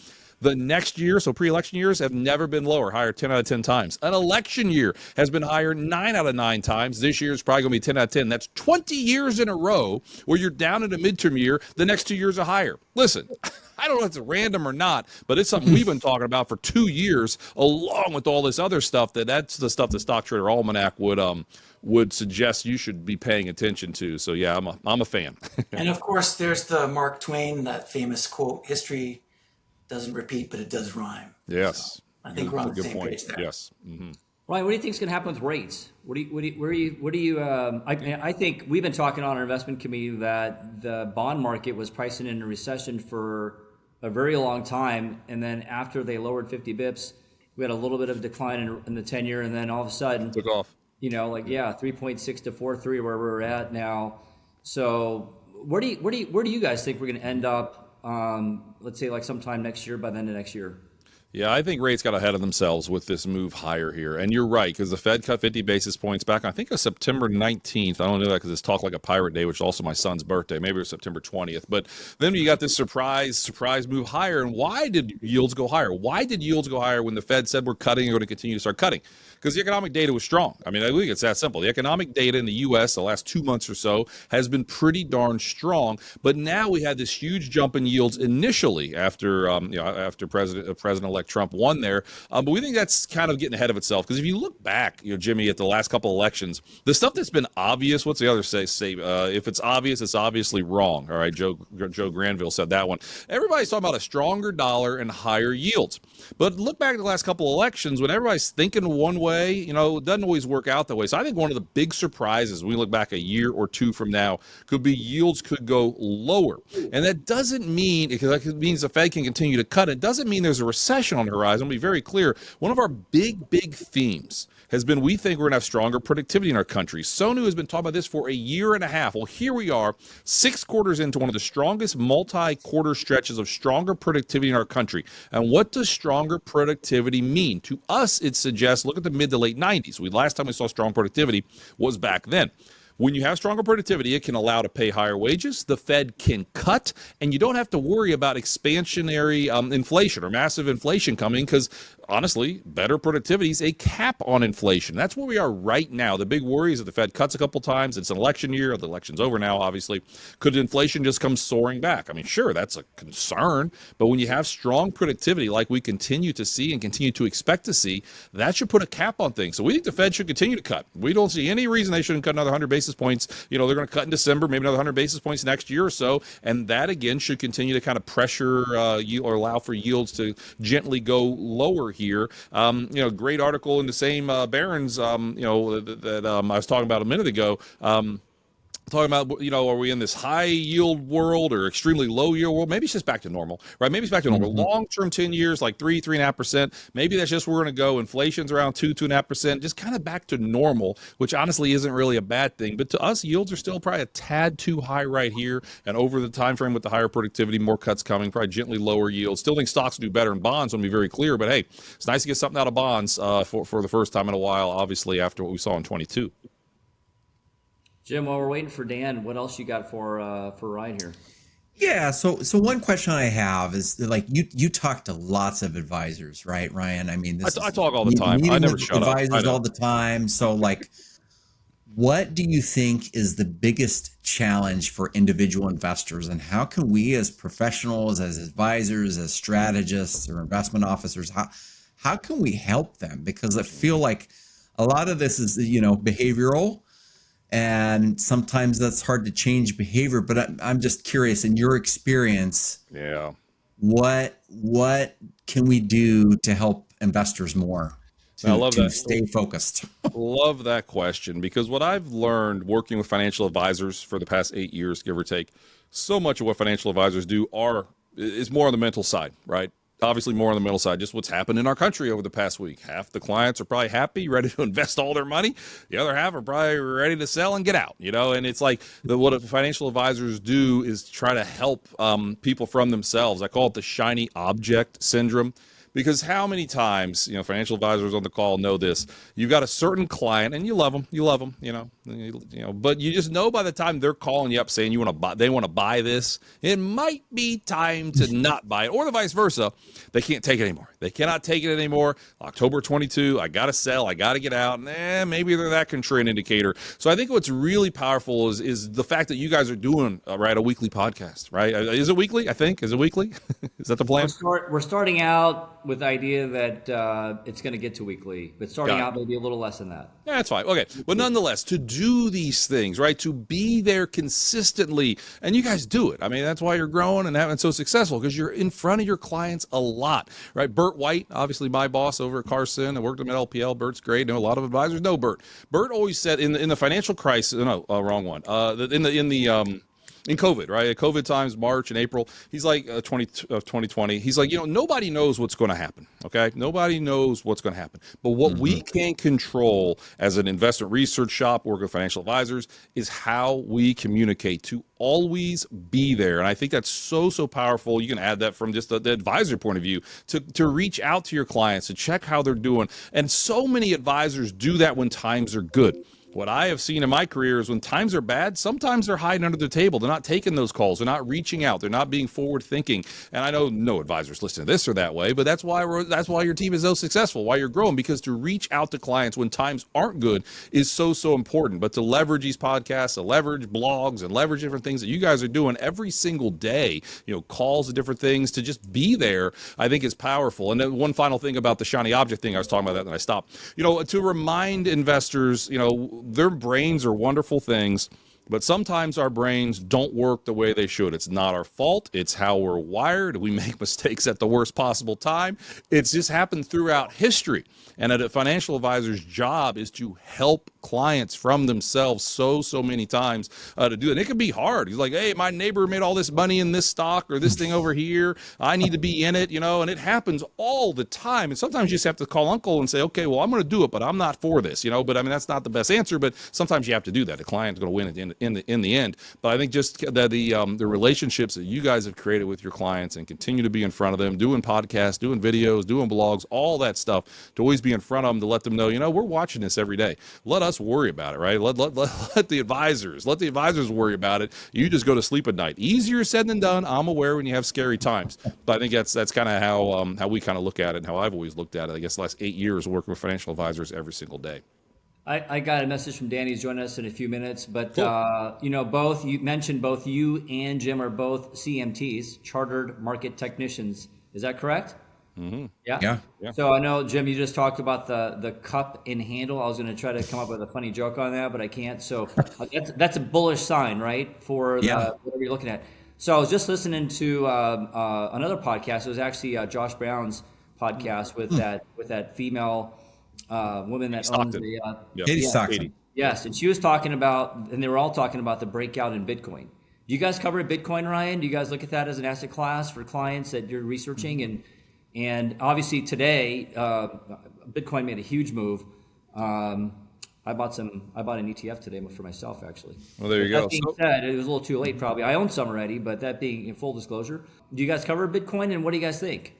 the next year, so pre-election years, have never been lower, higher 10 out of 10 times. An election year has been higher 9 out of 9 times. This year is probably going to be 10 out of 10. That's 20 years in a row where you're down in a midterm year. The next 2 years are higher. Listen, I don't know if it's random or not, but it's something we've been talking about for 2 years, along with all this other stuff. That's the stuff the Stock Trader Almanac would suggest you should be paying attention to. So yeah, I'm a fan. And of course, there's the Mark Twain, that famous quote, history doesn't repeat, but it does rhyme. Yes. So I think we're on the same page there. Yes. Mm-hmm. Ryan, what do you think is going to happen with rates? I think we've been talking on our investment committee that the bond market was pricing in a recession for a very long time. And then after they lowered 50 bips, we had a little bit of decline in the 10-year. And then all of a sudden, took off. 3.6 to 4.3 where we're at now. So where do you guys think we're going to end up? Let's say like sometime next year, by the end of next year. Yeah, I think rates got ahead of themselves with this move higher here. And you're right, because the Fed cut 50 basis points back, I think it was September 19th. I don't know that because it's Talk Like a Pirate Day, which is also my son's birthday. Maybe it was September 20th. But then you got this surprise move higher. And why did yields go higher? Why did yields go higher when the Fed said we're cutting and going to continue to start cutting? Because the economic data was strong. I mean, I think it's that simple. The economic data in the U.S. the last 2 months or so has been pretty darn strong. But now we had this huge jump in yields initially after President-elect Trump won there. But we think that's kind of getting ahead of itself. Because if you look back, Jimmy, at the last couple elections, the stuff that's been obvious, what's the other say? If it's obvious, it's obviously wrong. All right, Joe Granville said that one. Everybody's talking about a stronger dollar and higher yields. But look back at the last couple elections when everybody's thinking one way, it doesn't always work out that way. So I think one of the big surprises when we look back a year or two from now could be yields could go lower. And that doesn't mean, because that means the Fed can continue to cut. It doesn't mean there's a recession on the horizon. I'll be very clear. One of our big themes has been we think we're going to have stronger productivity in our country. Sonu has been talking about this for a year and a half. Well, here we are, 6 quarters into one of the strongest multi-quarter stretches of stronger productivity in our country. And what does stronger productivity mean? To us, it suggests, look at the mid to late 90s. Last time we saw strong productivity was back then. When you have stronger productivity, it can allow to pay higher wages. The Fed can cut, and you don't have to worry about expansionary inflation or massive inflation coming because, honestly, better productivity is a cap on inflation. That's where we are right now. The big worry is that the Fed cuts a couple times. It's an election year. The election's over now, obviously. Could inflation just come soaring back? I mean, sure, that's a concern. But when you have strong productivity like we continue to see and continue to expect to see, that should put a cap on things. So we think the Fed should continue to cut. We don't see any reason they shouldn't cut another 100 basis points. They're going to cut in December, maybe another 100 basis points next year or so. And that, again, should continue to kind of pressure or allow for yields to gently go lower here. Great article in the same Barron's, that I was talking about a minute ago. Talking about, are we in this high yield world or extremely low yield world? Maybe it's just back to normal, right? Maybe it's back to normal. Long-term 10 years, like 3.5%. Maybe that's just where we're going to go. Inflation's around 2.5%, just kind of back to normal, which honestly isn't really a bad thing. But to us, yields are still probably a tad too high right here. And over the time frame with the higher productivity, more cuts coming, probably gently lower yields. Still think stocks do better in bonds, want to be very clear. But hey, it's nice to get something out of bonds for the first time in a while, obviously, after what we saw in 22. Jim, while we're waiting for Dan, what else you got for Ryan here? Yeah, so one question I have is, like, you talk to lots of advisors, right, Ryan? I mean, I talk all the time. I never shut up. Advisors all the time. So, like, what do you think is the biggest challenge for individual investors, and how can we, as professionals, as advisors, as strategists or investment officers, how can we help them? Because I feel like a lot of this is, behavioral. And sometimes that's hard to change behavior, but I'm just curious, in your experience, what can we do to help investors more to stay focused? Love that question, because what I've learned working with financial advisors for the past 8 years, give or take, so much of what financial advisors do is more on the mental side, right? Obviously more on the mental side, just what's happened in our country over the past week. Half the clients are probably happy, ready to invest all their money. The other half are probably ready to sell and get out, and it's like what financial advisors do is try to help people from themselves. I call it the shiny object syndrome. Because how many times, financial advisors on the call know this. You've got a certain client and you love them, but you just know by the time they're calling you up saying they want to buy this, it might be time to not buy it, or the vice versa. They can't take it anymore. They cannot take it anymore. October 22, I got to sell, I got to get out. And maybe they're that contrarian indicator. So I think what's really powerful is the fact that you guys are doing, a weekly podcast, right? Is it weekly? I think. Is it weekly? Is that the plan? We're starting out with the idea that it's going to get to weekly, but starting out maybe a little less than that. Yeah, that's fine. Okay. But nonetheless, to do these things, right, to be there consistently, and you guys do it. I mean, that's why you're growing and having so successful, because you're in front of your clients a lot, right? Bert White, obviously my boss over at Carson. I worked with him at LPL. Bert's great. I know a lot of advisors know Bert. Bert always said in the financial crisis, wrong one. in COVID, right? COVID times, March and April. He's like 2020. He's like, nobody knows what's going to happen. Okay, nobody knows what's going to happen. But what we can control as an investment research shop, working with financial advisors, is how we communicate to always be there. And I think that's so powerful. You can add that from just the advisor point of view to reach out to your clients, to check how they're doing. And so many advisors do that when times are good. What I have seen in my career is when times are bad, sometimes they're hiding under the table. They're not taking those calls. They're not reaching out. They're not being forward thinking. And I know no advisors listen to this or that way, but that's why your team is so successful, why you're growing, because to reach out to clients when times aren't good is so important. But to leverage these podcasts, to leverage blogs, and leverage different things that you guys are doing every single day, calls and different things, to just be there, I think is powerful. And then one final thing about the shiny object thing, I was talking about that and I stopped. To remind investors, their brains are wonderful things, but sometimes our brains don't work the way they should. It's not our fault. It's how we're wired. We make mistakes at the worst possible time. It's just happened throughout history. And a financial advisor's job is to help clients from themselves so many times to do it. And it can be hard. He's like, hey, my neighbor made all this money in this stock or this thing over here. I need to be in it, and it happens all the time. And sometimes you just have to call uncle and say, okay, well, I'm going to do it, but I'm not for this, but I mean, that's not the best answer, but sometimes you have to do that. The client's going to win it in the end. But I think just the relationships that you guys have created with your clients and continue to be in front of them, doing podcasts, doing videos, doing blogs, all that stuff, to always be in front of them, to let them know, we're watching this every day. Let us worry about it, right? Let the advisors worry about it. You just go to sleep at night. Easier said than done. I'm aware when you have scary times, but I think that's kind of how we kind of look at it, and how I've always looked at it. I guess the last 8 years working with financial advisors every single day. I got a message from Danny. He's joining us in a few minutes, but cool. You mentioned both you and Jim are both CMTs, Chartered Market Technicians. Is that correct? Mm-hmm. Yeah. So I know, Jim, you just talked about the cup and handle. I was going to try to come up with a funny joke on that, but I can't. So that's a bullish sign, right? For whatever you're looking at. So I was just listening to another podcast. It was actually Josh Brown's podcast with that female woman that owns Katie Stockton. Yes, and she was talking about, and they were all talking about the breakout in Bitcoin. Do you guys cover Bitcoin, Ryan? Do you guys look at that as an asset class for clients that you're researching? And obviously today, Bitcoin made a huge move. I bought an ETF today for myself, actually. Well, there you go. That being said, it was a little too late probably. I own some already, but that being in full disclosure, do you guys cover Bitcoin, and what do you guys think?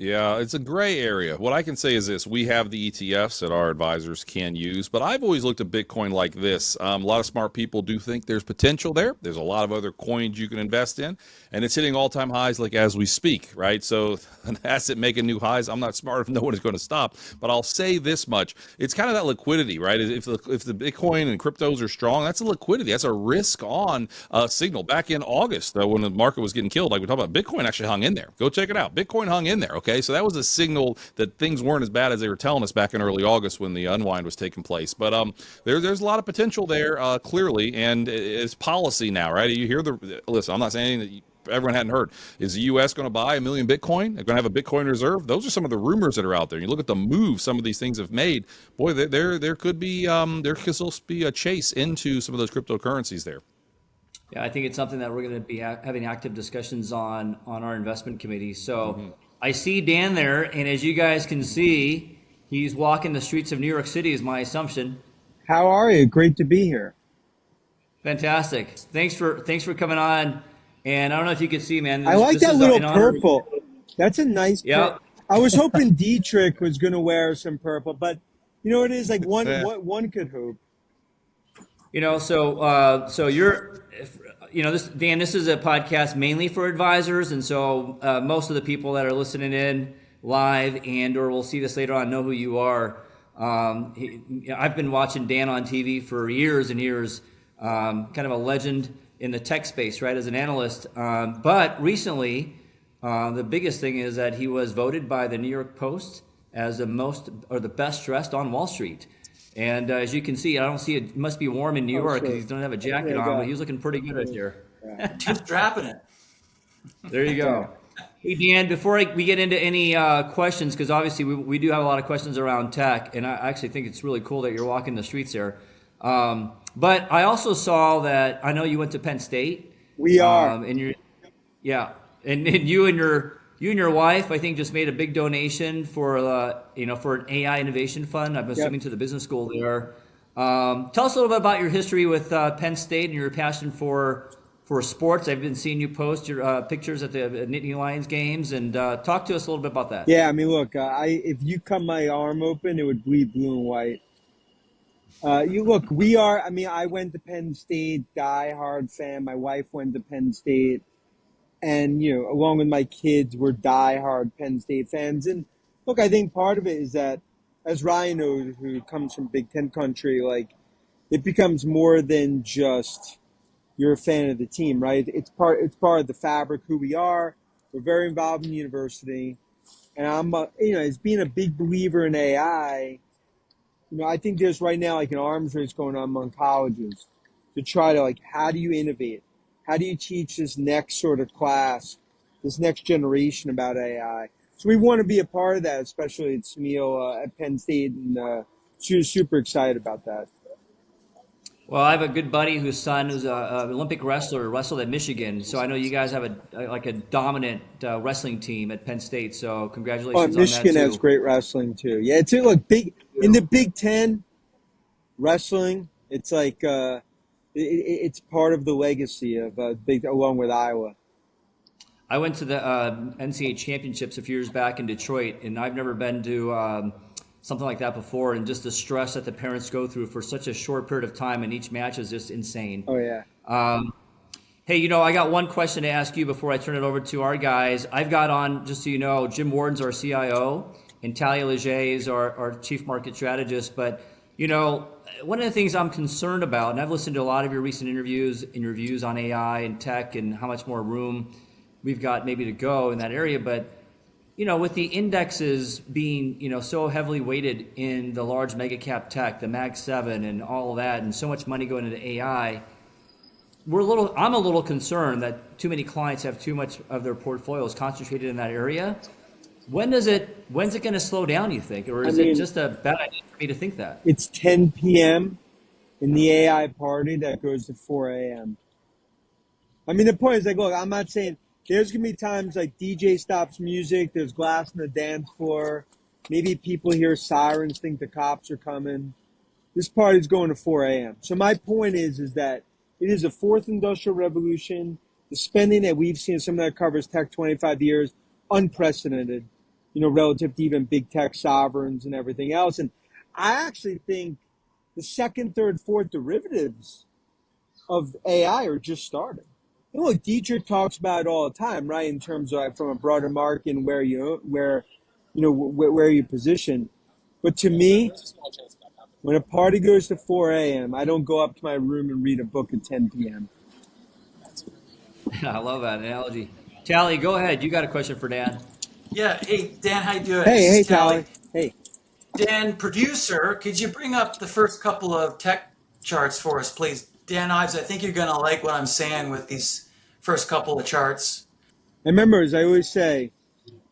Yeah, it's a gray area. What I can say is this: we have the ETFs that our advisors can use, but I've always looked at Bitcoin like this. A lot of smart people do think there's potential there. There's a lot of other coins you can invest in, and it's hitting all-time highs like as we speak, right? So an asset making new highs, I'm not smart if no one is going to stop, but I'll say this much. It's kind of that liquidity, right? If the Bitcoin and cryptos are strong, that's a liquidity. That's a risk-on signal. Back in August, when the market was getting killed, like we talked about, Bitcoin actually hung in there. Go check it out. Bitcoin hung in there, okay? So that was a signal that things weren't as bad as they were telling us back in early August when the unwind was taking place. But there's a lot of potential there, clearly, and it's policy now, right? You hear listen, I'm not saying anything that everyone hadn't heard. Is the U.S. going to buy 1 million Bitcoin? They're going to have a Bitcoin reserve? Those are some of the rumors that are out there. You look at the move some of these things have made. Boy, there could be there could still be a chase into some of those cryptocurrencies there. Yeah, I think it's something that we're going to be having active discussions on our investment committee. So I see Dan there, and as you guys can see, he's walking the streets of New York City is my assumption. How are you? Great to be here. Fantastic. Thanks for coming on. And I don't know if you can see, man. I like that little purple. That's a nice purple. I was hoping Detrick was going to wear some purple, but you know what it is? Like one could hope. So you're, Dan, this is a podcast mainly for advisors. And so most of the people that are listening in live or will see this later on know who you are. I've been watching Dan on TV for years and years, kind of a legend in the tech space, right, as an analyst. But recently, the biggest thing is that he was voted by the New York Post as the best dressed on Wall Street. And as you can see, I don't see it. Must be warm in New York because he doesn't have a jacket on, but he was looking pretty good right there. Just dropping it. There you go. Hey, Dan, before we get into any questions, because obviously we do have a lot of questions around tech, and I actually think it's really cool that you're walking the streets there. But I also saw that, I know you went to Penn State, We are. And you're, yeah, and you and your wife, I think, just made a big donation for for an AI innovation fund. I'm assuming to the business school there. Tell us a little bit about your history with Penn State and your passion for sports. I've been seeing you post your pictures at the Nittany Lions games, and talk to us a little bit about that. Yeah, I mean, look, if you cut my arm open, it would bleed blue and white. You look, we are. I mean, I went to Penn State, die-hard fan. My wife went to Penn State, and along with my kids, we're die-hard Penn State fans. And look, I think part of it is that, as Ryan knows, who comes from Big Ten country, like it becomes more than just you're a fan of the team, right? It's part of the fabric who we are. We're very involved in the university, and I'm, as being a big believer in AI. I think there's right now like an arms race going on among colleges to try to how do you innovate? How do you teach this next sort of class, this next generation about AI? So we want to be a part of that, especially at Smil at Penn State, and super excited about that. Well, I have a good buddy whose son who's an Olympic wrestler, wrestled at Michigan. So I know you guys have a dominant wrestling team at Penn State. So congratulations on that too. Michigan has great wrestling too. Yeah, it's big in the Big Ten wrestling. It's like it's part of the legacy of along with Iowa. I went to the NCAA championships a few years back in Detroit, and I've never been to something like that before, and just the stress that the parents go through for such a short period of time, and each match is just insane. Oh, yeah. Hey, I got one question to ask you before I turn it over to our guys. I've got on, just so you know, Jim Warden's our CIO, and Talia Leger is our Chief Market Strategist. But, one of the things I'm concerned about, and I've listened to a lot of your recent interviews and your views on AI and tech and how much more room we've got maybe to go in that area, but with the indexes being, so heavily weighted in the large mega cap tech, the Mag 7 and all of that, and so much money going into AI, I'm a little concerned that too many clients have too much of their portfolios concentrated in that area. When's it going to slow down, you think? Or is it just a bad idea for me to think that? It's 10 p.m. in the AI party that goes to 4 a.m. I mean, the point is look, I'm not saying there's going to be times like DJ stops music, there's glass on the dance floor, maybe people hear sirens, think the cops are coming. This party's going to 4 a.m. So my point is that it is a fourth industrial revolution. The spending that we've seen, some of that covers tech 25 years, unprecedented, relative to even big tech sovereigns and everything else. And I actually think the second, third, fourth derivatives of AI are just starting. Look, Detrick talks about it all the time, right? In terms of from a broader market and where you position. But to me, when a party goes to 4 a.m., I don't go up to my room and read a book at 10 p.m. I love that analogy. Tally, go ahead. You got a question for Dan. Yeah. Hey, Dan, how you doing? Hey, Tally. Hey. Dan, producer, could you bring up the first couple of tech charts for us, please? Dan Ives, I think you're going to like what I'm saying with these first couple of charts. And remember, as I always say,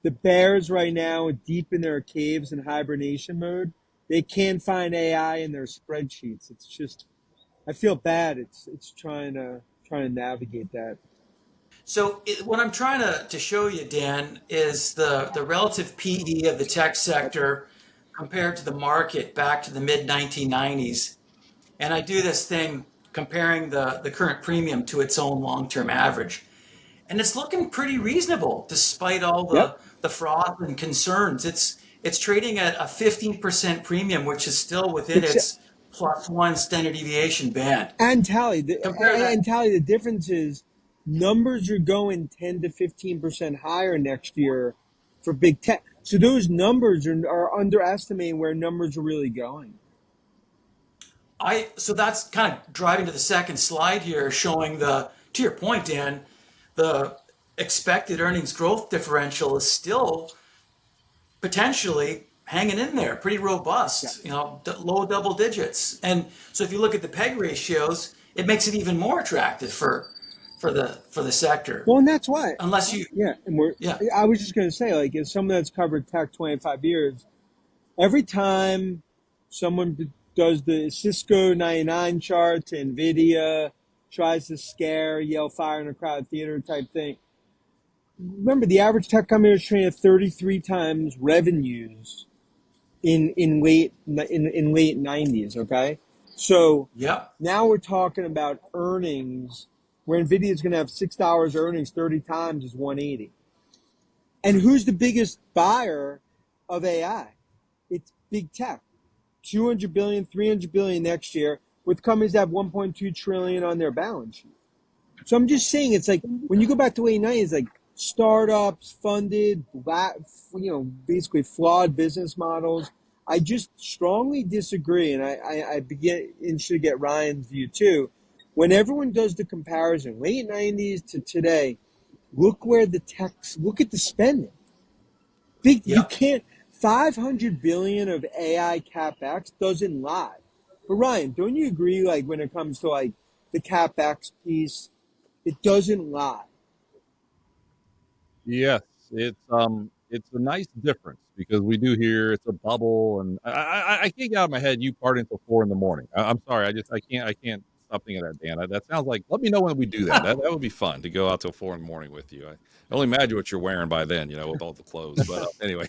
the bears right now, deep in their caves in hibernation mode, they can't find AI in their spreadsheets. It's just, I feel bad. It's trying to navigate that. So what I'm trying to show you, Dan, is the relative PE of the tech sector compared to the market back to the mid-1990s. And I do this thing comparing the current premium to its own long-term average. And it's looking pretty reasonable despite all the fraud and concerns. It's trading at a 15% premium, which is still within its +1 standard deviation band. And Tally, the difference is numbers are going 10 to 15% higher next year for big tech. So those numbers are underestimating where numbers are really going. So that's kind of driving to the second slide here, showing to your point, Dan, the expected earnings growth differential is still potentially hanging in there, pretty robust, low double digits. And so if you look at the PEG ratios, it makes it even more attractive for the sector. Well, and that's why. Unless you I was just going to say, as someone that's covered tech 25 years, every time someone does the Cisco 99 chart to NVIDIA tries to scare, yell fire in a crowd theater type thing. Remember, the average tech company is trading at 33 times revenues in late 90s. Okay, so Yep. now we're talking about earnings where Nvidia is going to have $6 earnings 30 times is 180. And who's the biggest buyer of AI? It's big tech. 200 billion, 300 billion next year, with companies that have 1.2 trillion on their balance sheet. So I'm just saying, it's like when you go back to late 90s, like startups, funded, basically flawed business models. I just strongly disagree, and I begin interested to get Ryan's view too. When everyone does the comparison, late 90s to today, look at the spending. You can't. 500 billion of AI capex doesn't lie. But Ryan, don't you agree? Like when it comes to like the capex piece, it doesn't lie. Yes, it's a nice difference because we do hear it's a bubble, and I can't get out of my head you part until 4 in the morning. I'm sorry, I can't stop thinking of that, Dan. That sounds like, let me know when we do that. That would be fun to go out till 4 in the morning with you. I only imagine what you're wearing by then, with all the clothes. But anyway.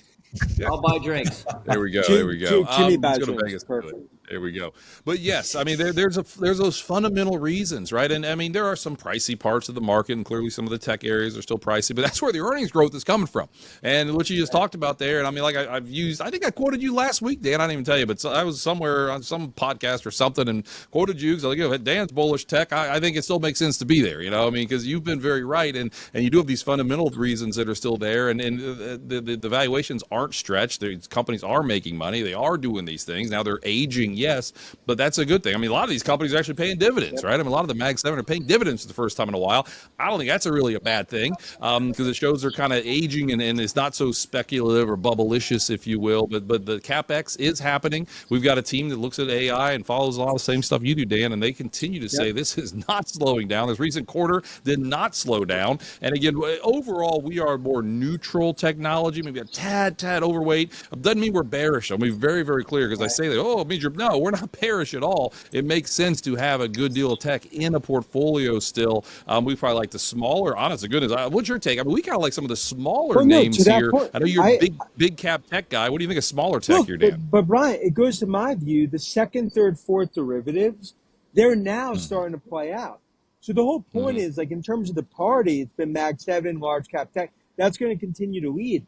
I'll buy drinks. There we go. There we go. Jimmy Let's buys go to drinks. Vegas. Perfect. There we go. But yes, I mean, there's those fundamental reasons, right? And I mean, there are some pricey parts of the market, and clearly some of the tech areas are still pricey, but that's where the earnings growth is coming from. And what you just talked about there, and I mean, like I think I quoted you last week, Dan. I didn't even tell you, but I was somewhere on some podcast or something and quoted you because like, Dan's bullish tech. I think it still makes sense to be there, I mean, because you've been very right, and you do have these fundamental reasons that are still there, and the valuations aren't stretched. These companies are making money. They are doing these things. Now they're aging, yes, but that's a good thing. I mean, a lot of these companies are actually paying dividends, right? I mean, a lot of the Mag 7 are paying dividends for the first time in a while. I don't think that's really a bad thing because it shows they're kind of aging and it's not so speculative or bubblicious, if you will. But the CapEx is happening. We've got a team that looks at AI and follows a lot of the same stuff you do, Dan, and they continue to say this is not slowing down. This recent quarter did not slow down. And again, overall, we are more neutral technology, maybe a tad overweight. Doesn't mean we're bearish. I'll be very, very clear because I say that, it means we're not bearish at all. It makes sense to have a good deal of tech in a portfolio still. We probably like the smaller, honest to goodness. What's your take? I mean, we kind of like some of the smaller names here. Point, I know you're a big cap tech guy. What do you think of smaller tech here, Dan? But Brian, it goes to my view, the second, third, fourth derivatives, they're now starting to play out. So the whole point is, like, in terms of the party, it's been Mag 7, large cap tech. That's going to continue to lead.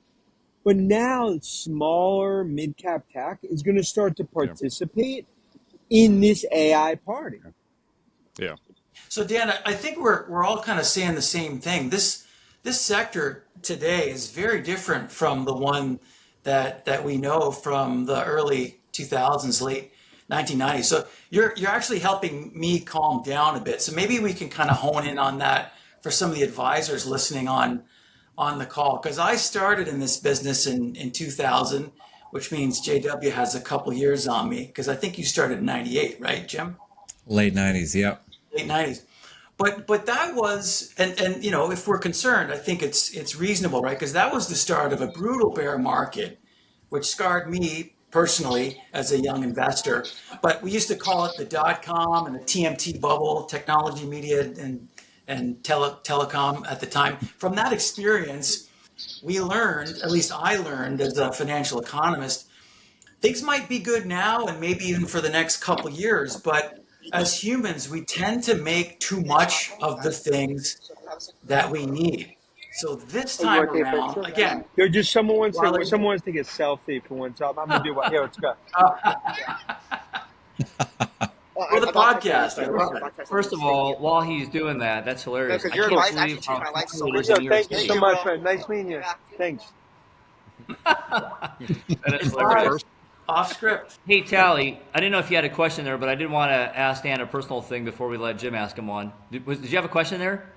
But now smaller mid-cap tech is going to start to participate in this AI party. Yeah. So Dan, I think we're all kind of saying the same thing. This sector today is very different from the one that we know from the early 2000s, late 1990s. So you're actually helping me calm down a bit. So maybe we can kind of hone in on that for some of the advisors listening on the call, because I started in this business in 2000, which means JW has a couple years on me, because I think you started in 98, right, Jim? Late 90s, yep. Late 90s. But that was, and if we're concerned, I think it's reasonable, right? Because that was the start of a brutal bear market, which scarred me personally as a young investor. But we used to call it the .com and the TMT bubble, technology, media, and telecom at the time. From that experience, we learned, at least I learned as a financial economist, things might be good now and maybe even for the next couple of years, but as humans, we tend to make too much of the things that we need. So this time around, again, just someone wants to get selfie for one time. I'm gonna do what? Yeah, let's go. For the podcast. First of all, while he's doing that, that's hilarious. Because your advice actually changed my life so much. Thank you so much, man. Nice meeting you. Thanks. Off script. Hey, Tally, I didn't know if you had a question there, but I did want to ask Dan a personal thing before we let Jim ask him one. Did you have a question there?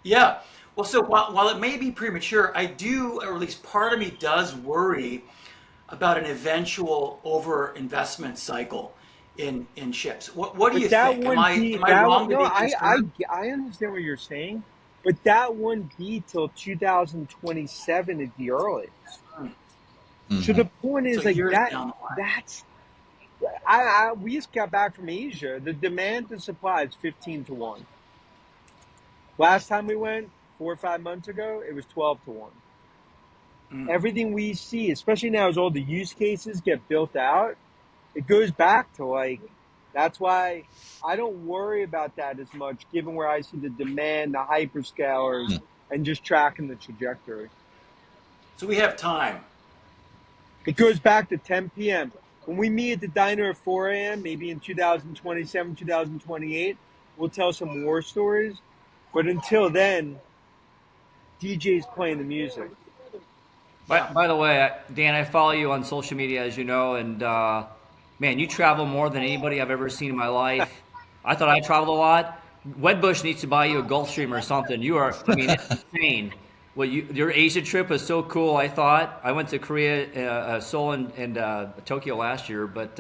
Yeah. Well, so while it may be premature, I do, or at least part of me does worry about an eventual over-investment cycle in chips. What do you think? Am I wrong? No, I understand what you're saying, but that wouldn't be till 2027 at the earliest. So the point is, like, we just got back from Asia. The demand to supply is 15-1. Last time we went, 4 or 5 months ago, it was 12-1. Everything we see, especially now as all the use cases get built out, it goes back to like, that's why I don't worry about that as much, given where I see the demand, the hyperscalers, and just tracking the trajectory. So we have time. It goes back to 10 p.m. When we meet at the diner at 4 a.m., maybe in 2027, 2028, we'll tell some war stories. But until then, DJ's playing the music. By the way, Dan, I follow you on social media, as you know, and man, you travel more than anybody I've ever seen in my life. I thought I traveled a lot. Wedbush needs to buy you a Gulfstream or something. You are, I mean, it's insane. Well, your Asia trip was so cool. I thought I went to Korea, Seoul, and Tokyo last year, but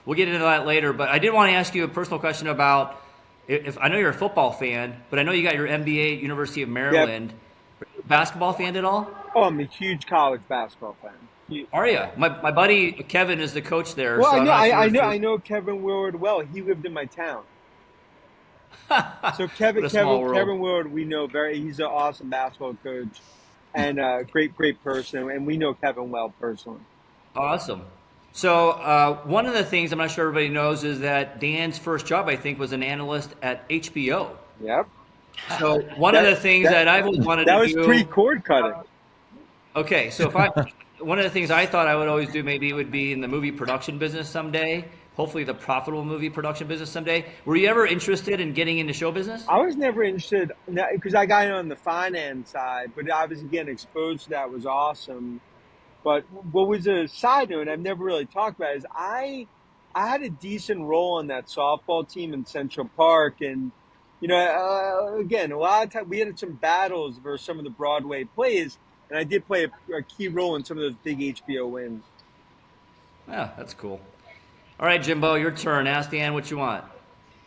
we'll get into that later. But I did want to ask you a personal question about. If I know you're a football fan, but I know you got your MBA at University of Maryland. Yep. Are you a basketball fan at all? Oh, I'm a huge college basketball fan. Are you? My buddy Kevin is the coach there. Well, so I know Kevin Willard well. He lived in my town. So Kevin Willard, we know he's an awesome basketball coach and a great person, and we know Kevin well personally. Awesome. So one of the things I'm not sure everybody knows is that Dan's first job, I think, was an analyst at HBO. Yep. So one of the things that I've always wanted to do. That was pre-cord cutting. Okay, so one of the things I thought I would always do maybe would be in the movie production business someday. Hopefully the profitable movie production business someday. Were you ever interested in getting into show business? I was never interested because I got in on the finance side, but obviously getting exposed to that was awesome. But what was a side note I've never really talked about is I had a decent role on that softball team in Central Park. And, again, a lot of times we had some battles versus some of the Broadway plays. And I did play a key role in some of those big HBO wins. Yeah, that's cool. All right, Jimbo, your turn. Ask Dan what you want.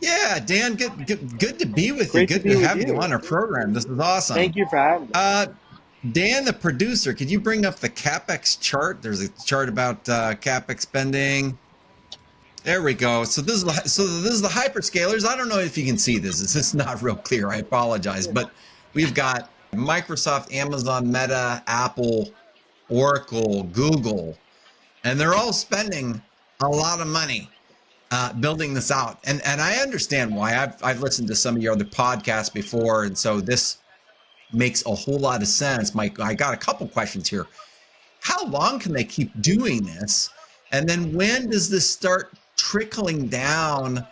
Yeah, Dan, good to be with you. Good to have you on our program. This is awesome. Thank you for having me. Dan, the producer, could you bring up the CapEx chart? There's a chart about CapEx spending. There we go. So this is the hyperscalers. I don't know if you can see this. This is not real clear. I apologize, but we've got Microsoft, Amazon, Meta, Apple, Oracle, Google, and they're all spending a lot of money building this out. And I understand why. I've listened to some of your other podcasts before, and so this makes a whole lot of sense. Mike, I got a couple questions here. How long can they keep doing this? And then when does this start trickling down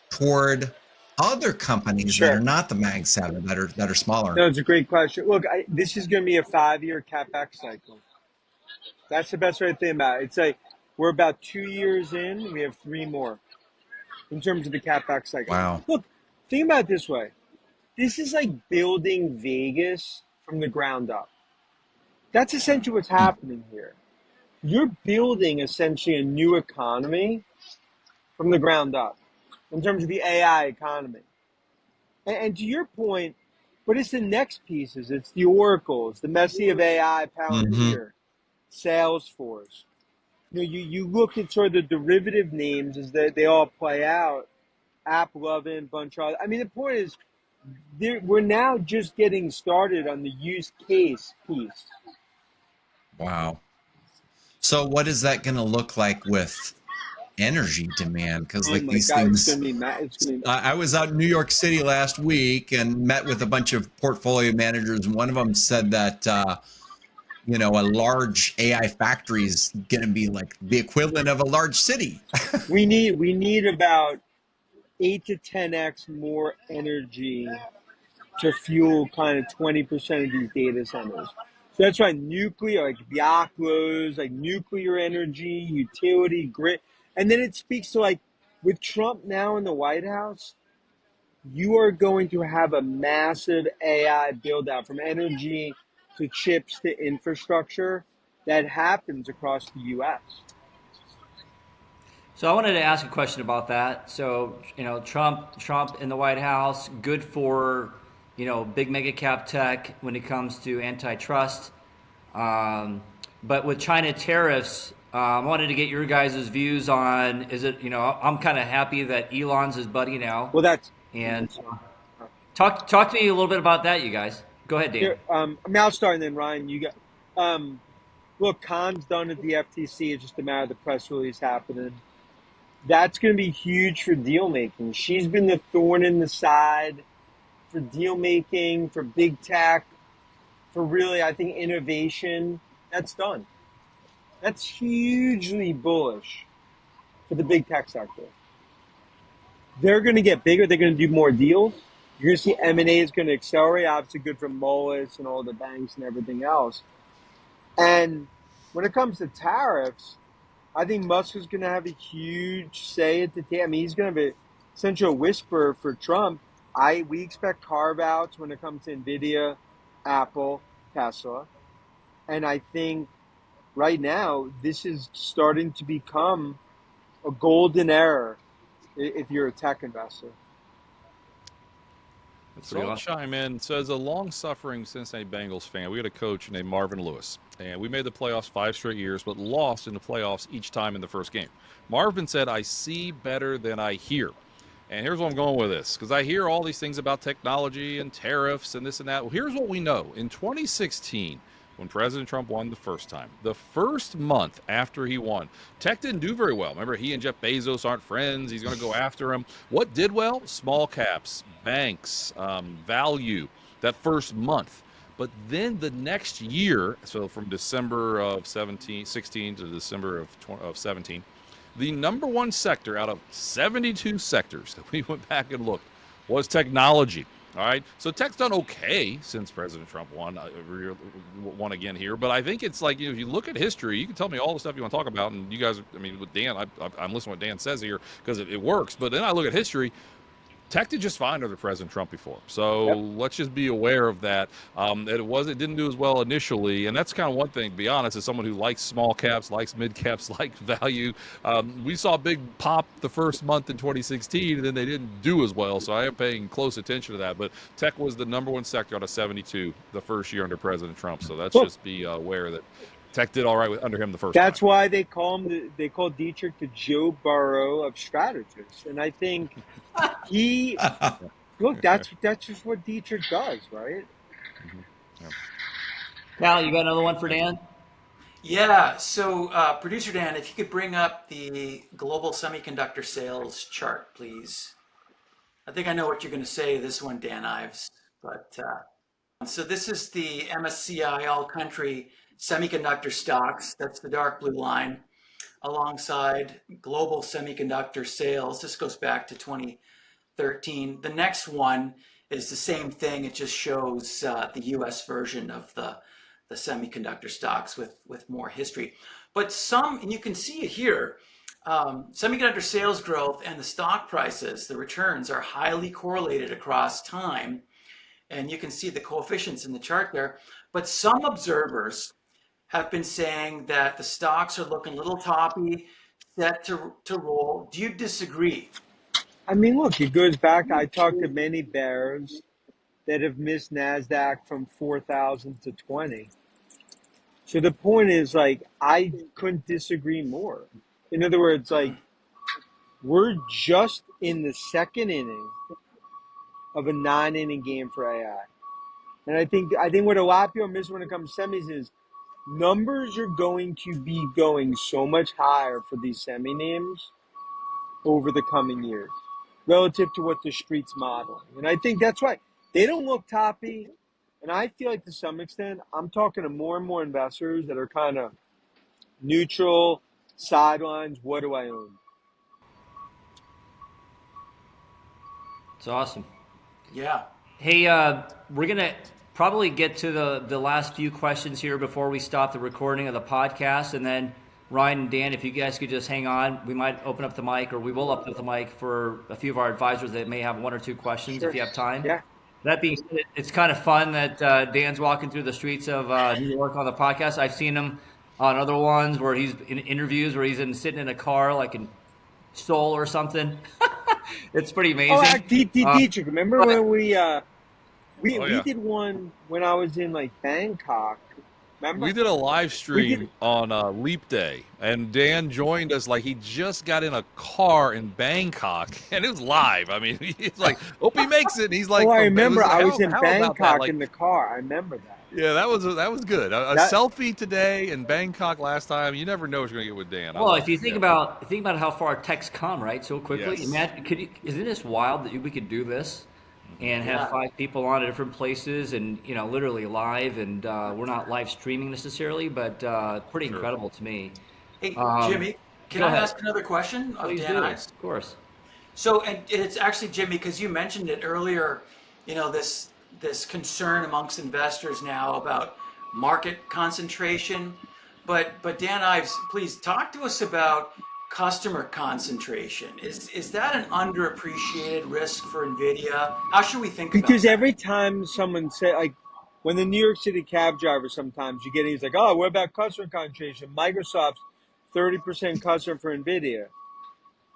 toward other companies that are not the Mag 7, that are smaller? No, it's a great question. Look, this is going to be a 5-year CapEx cycle. That's the best way to think about it. It's like we're about 2 years in. We have 3 more in terms of the CapEx cycle. Wow. Look, think about it this way. This is like building Vegas from the ground up. That's essentially what's happening here. You're building essentially a new economy from the ground up in terms of the AI economy. And to your point, but it's the next pieces. It's the Oracles, the Messi of AI, Palantir, Salesforce. You look at sort of the derivative names as they all play out. AppLovin, bunch of. I mean, the point is, we're now just getting started on the use case piece. Wow. So what is that going to look like with energy demand? Because these things, I was out in New York City last week and met with a bunch of portfolio managers, and one of them said that a large AI factory is going to be like the equivalent of a large city. we need about 8 to 10x more energy to fuel kind of 20% of these data centers. So that's why nuclear, like Biaklos, like nuclear energy, utility, grid. And then it speaks to like with Trump now in the White House, you are going to have a massive AI build out from energy to chips to infrastructure that happens across the U.S. So I wanted to ask a question about that. So, Trump in the White House, good for, big mega cap tech when it comes to antitrust. But with China tariffs, I wanted to get your guys' views on, is it, I'm kind of happy that Elon's his buddy now. Well, that's And talk to me a little bit about that, you guys. Go ahead, Dan. here. I mean, I'll start, and then Ryan, you got. Look, Khan's done at the FTC. It's just a matter of the press release happening. That's going to be huge for deal making. She's been the thorn in the side for deal making, for big tech, for really, I think, innovation. That's done. That's hugely bullish for the big tech sector. They're going to get bigger. They're going to do more deals. You're going to see M&A is going to accelerate. Obviously good for Moelis and all the banks and everything else. And when it comes to tariffs, I think Musk is going to have a huge say at the table. I mean, he's going to have essentially a whisper for Trump. We expect carve-outs when it comes to NVIDIA, Apple, Tesla. And I think right now, this is starting to become a golden era if you're a tech investor. So I'll chime in. Says a long-suffering Cincinnati Bengals fan. We had a coach named Marvin Lewis, and we made the playoffs 5 straight years, but lost in the playoffs each time in the first game. Marvin said, "I see better than I hear." And here's where I'm going with this, because I hear all these things about technology and tariffs and this and that. Well, here's what we know. In 2016, when President Trump won the first time, the first month after he won, tech didn't do very well. Remember, he and Jeff Bezos aren't friends. He's going to go after him. What did well? Small caps, banks, value, that first month. But then the next year, so from December of 16 to December of 17, the number one sector out of 72 sectors that we went back and looked was technology. All right, so tech's done okay since President Trump won again here, but I think it's like, if you look at history, you can tell me all the stuff you want to talk about, and you guys, I mean, with Dan, I'm listening to what Dan says here because it works, but then I look at history. Tech did just fine under President Trump before, so let's just be aware of that. It didn't do as well initially, and that's kind of one thing. To be honest, as someone who likes small caps, likes mid caps, likes value, we saw a big pop the first month in 2016, and then they didn't do as well. So I am paying close attention to that. But tech was the number one sector out of 72 the first year under President Trump. So let's just be aware that tech did all right under him the first time. That's why they call Detrick the Joe Burrow of strategists, and I think that's just what Detrick does, right? Mm-hmm. Yeah. Cal, you got another one for Dan? Yeah. So, producer Dan, if you could bring up the global semiconductor sales chart, please. I think I know what you're going to say. This one, Dan Ives, but so this is the MSCI All Country Semiconductor Stocks. That's the dark blue line, alongside global semiconductor sales. This goes back to 2013. The next one is the same thing. It just shows the U.S. version of the semiconductor stocks with more history. But and you can see it here, semiconductor sales growth and the stock prices, the returns are highly correlated across time. And you can see the coefficients in the chart there. But some observers have been saying that the stocks are looking a little toppy, set to roll. Do you disagree? I mean, look, it goes back. I talked to many bears that have missed NASDAQ from 4,000 to 20. So the point is, like, I couldn't disagree more. In other words, like, we're just in the second inning of a 9-inning game for AI. And I think what a lot of people miss when it comes to semis is numbers are going to be going so much higher for these semi names over the coming years relative to what the street's modeling. And I think that's why they don't look toppy. And I feel like to some extent, I'm talking to more and more investors that are kind of neutral, sidelines. What do I own? It's awesome. Yeah. Hey, we're going to probably get to the last few questions here before we stop the recording of the podcast. And then Ryan and Dan, if you guys could just hang on, we might open up the mic, or we will open up the mic for a few of our advisors that may have 1 or 2 questions if you have time. Yeah. That being said, it's kind of fun that Dan's walking through the streets of New York on the podcast. I've seen him on other ones where he's in interviews where he's sitting in a car like in Seoul or something. It's pretty amazing. Oh, Detrick, remember when we did one when I was in like Bangkok? Remember? We did a live We stream did- on Leap Day, and Dan joined us like he just got in a car in Bangkok, and it was live. I mean, he's like, "Hope he makes it." And he's like, Oh, I it remember. I was in how about that? Bangkok Like, in the car. I remember that. yeah, that was good. A That- selfie today in Bangkok last time. You never know what you're gonna get with Dan. Well, if you think about how far tech's come, right, so quickly. Yes. Imagine, isn't this wild that we could do this and have 5 people on at different places and literally live, and we're not live streaming necessarily, but pretty incredible to me. Hey, Jimmy, can go I ahead. ask another question of Please Dan do. Ives? Of course. So, and it's actually, Jimmy, because you mentioned it earlier, this concern amongst investors now about market concentration. But Dan Ives, please talk to us about customer concentration. Is that an underappreciated risk for NVIDIA? How should we think about Because that? every time someone say, like, when the New York City cab driver, sometimes you get, he's like, "Oh, what about customer concentration? Microsoft's 30% customer for NVIDIA."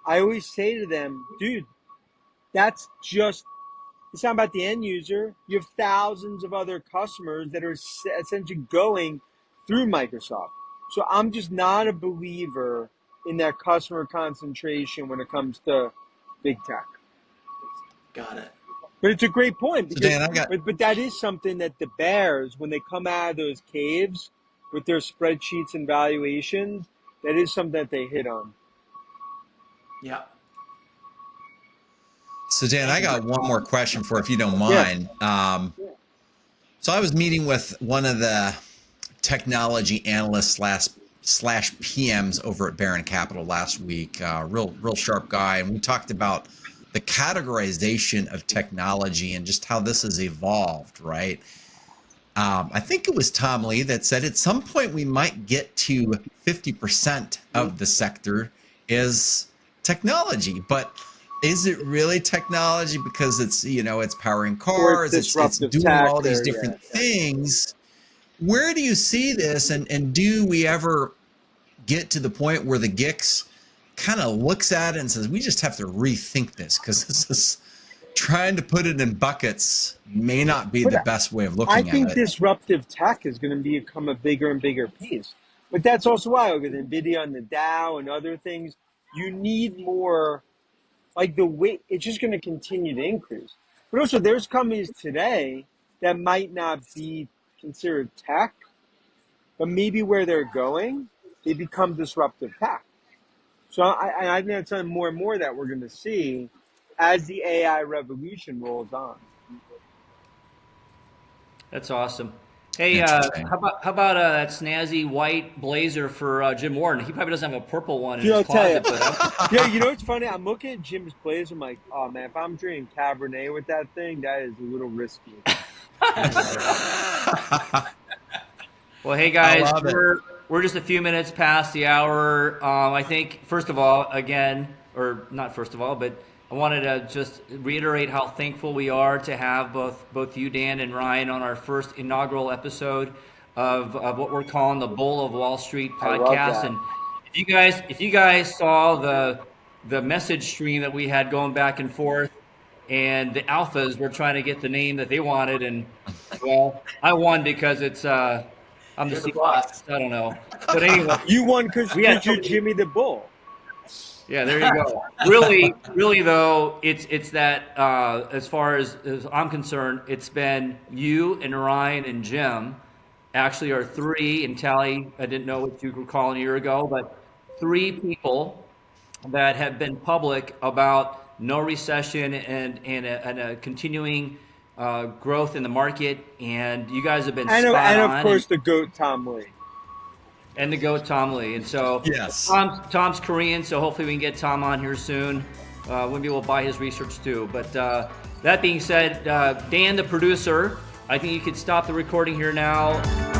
I always say to them, dude, that's just, it's not about the end user. You have thousands of other customers that are essentially going through Microsoft. So I'm just not a believer in that customer concentration when it comes to big tech. Got it. But it's a great point. So Because, Dan, but that is something that the bears, when they come out of those caves with their spreadsheets and valuations, that is something that they hit on. Yeah. So Dan, I got one more question for, if you don't mind. So I was meeting with one of the technology analysts slash PMs over at Barron Capital last week. Real sharp guy, and we talked about the categorization of technology and just how this has evolved, right? I think it was Tom Lee that said at some point we might get to 50% of the sector is technology, but is it really technology because it's it's powering cars, it's doing all these different things? Where do you see this, and do we ever get to the point where the GICS kind of looks at it and says we just have to rethink this because this is trying to put it in buckets may not be the best way of looking at it? I think disruptive tech is going to become a bigger and bigger piece. But that's also why, with NVIDIA and the Dow and other things, you need more, like the weight, it's just going to continue to increase. But also, there's companies today that might not be considered tech, but maybe where they're going, they become disruptive tech. So I think that's more and more that we're going to see as the AI revolution rolls on. That's awesome. Hey, how about that snazzy white blazer for Jim Warden? He probably doesn't have a purple one in his closet. Yeah, you know what's funny? I'm looking at Jim's blazer. I'm like, oh man, if I'm drinking Cabernet with that thing, that is a little risky. Well, hey guys, we're just a few minutes past the hour. I think, first of all, again, or not first of all, but I wanted to just reiterate how thankful we are to have both you, Dan, and Ryan on our first inaugural episode of what we're calling the Bull of Wall Street podcast. And if you guys saw the message stream that we had going back and forth, and the alphas were trying to get the name that they wanted, and well, I won because it's I'm the boss. I don't know, but anyway, you won because you're Jimmy the Bull. Yeah, there you go. Really though, it's that as far as I'm concerned, it's been you and Ryan and Jim, actually are 3, and Tally, I didn't know what you were calling a year ago, but 3 people that have been public about no recession and a continuing growth in the market, and you guys have been spot on. And of course the GOAT Tom Lee. And the GOAT Tom Lee. And so yes. Tom's Korean, so hopefully we can get Tom on here soon. Maybe we'll buy his research too. But that being said, Dan, the producer, I think you could stop the recording here now.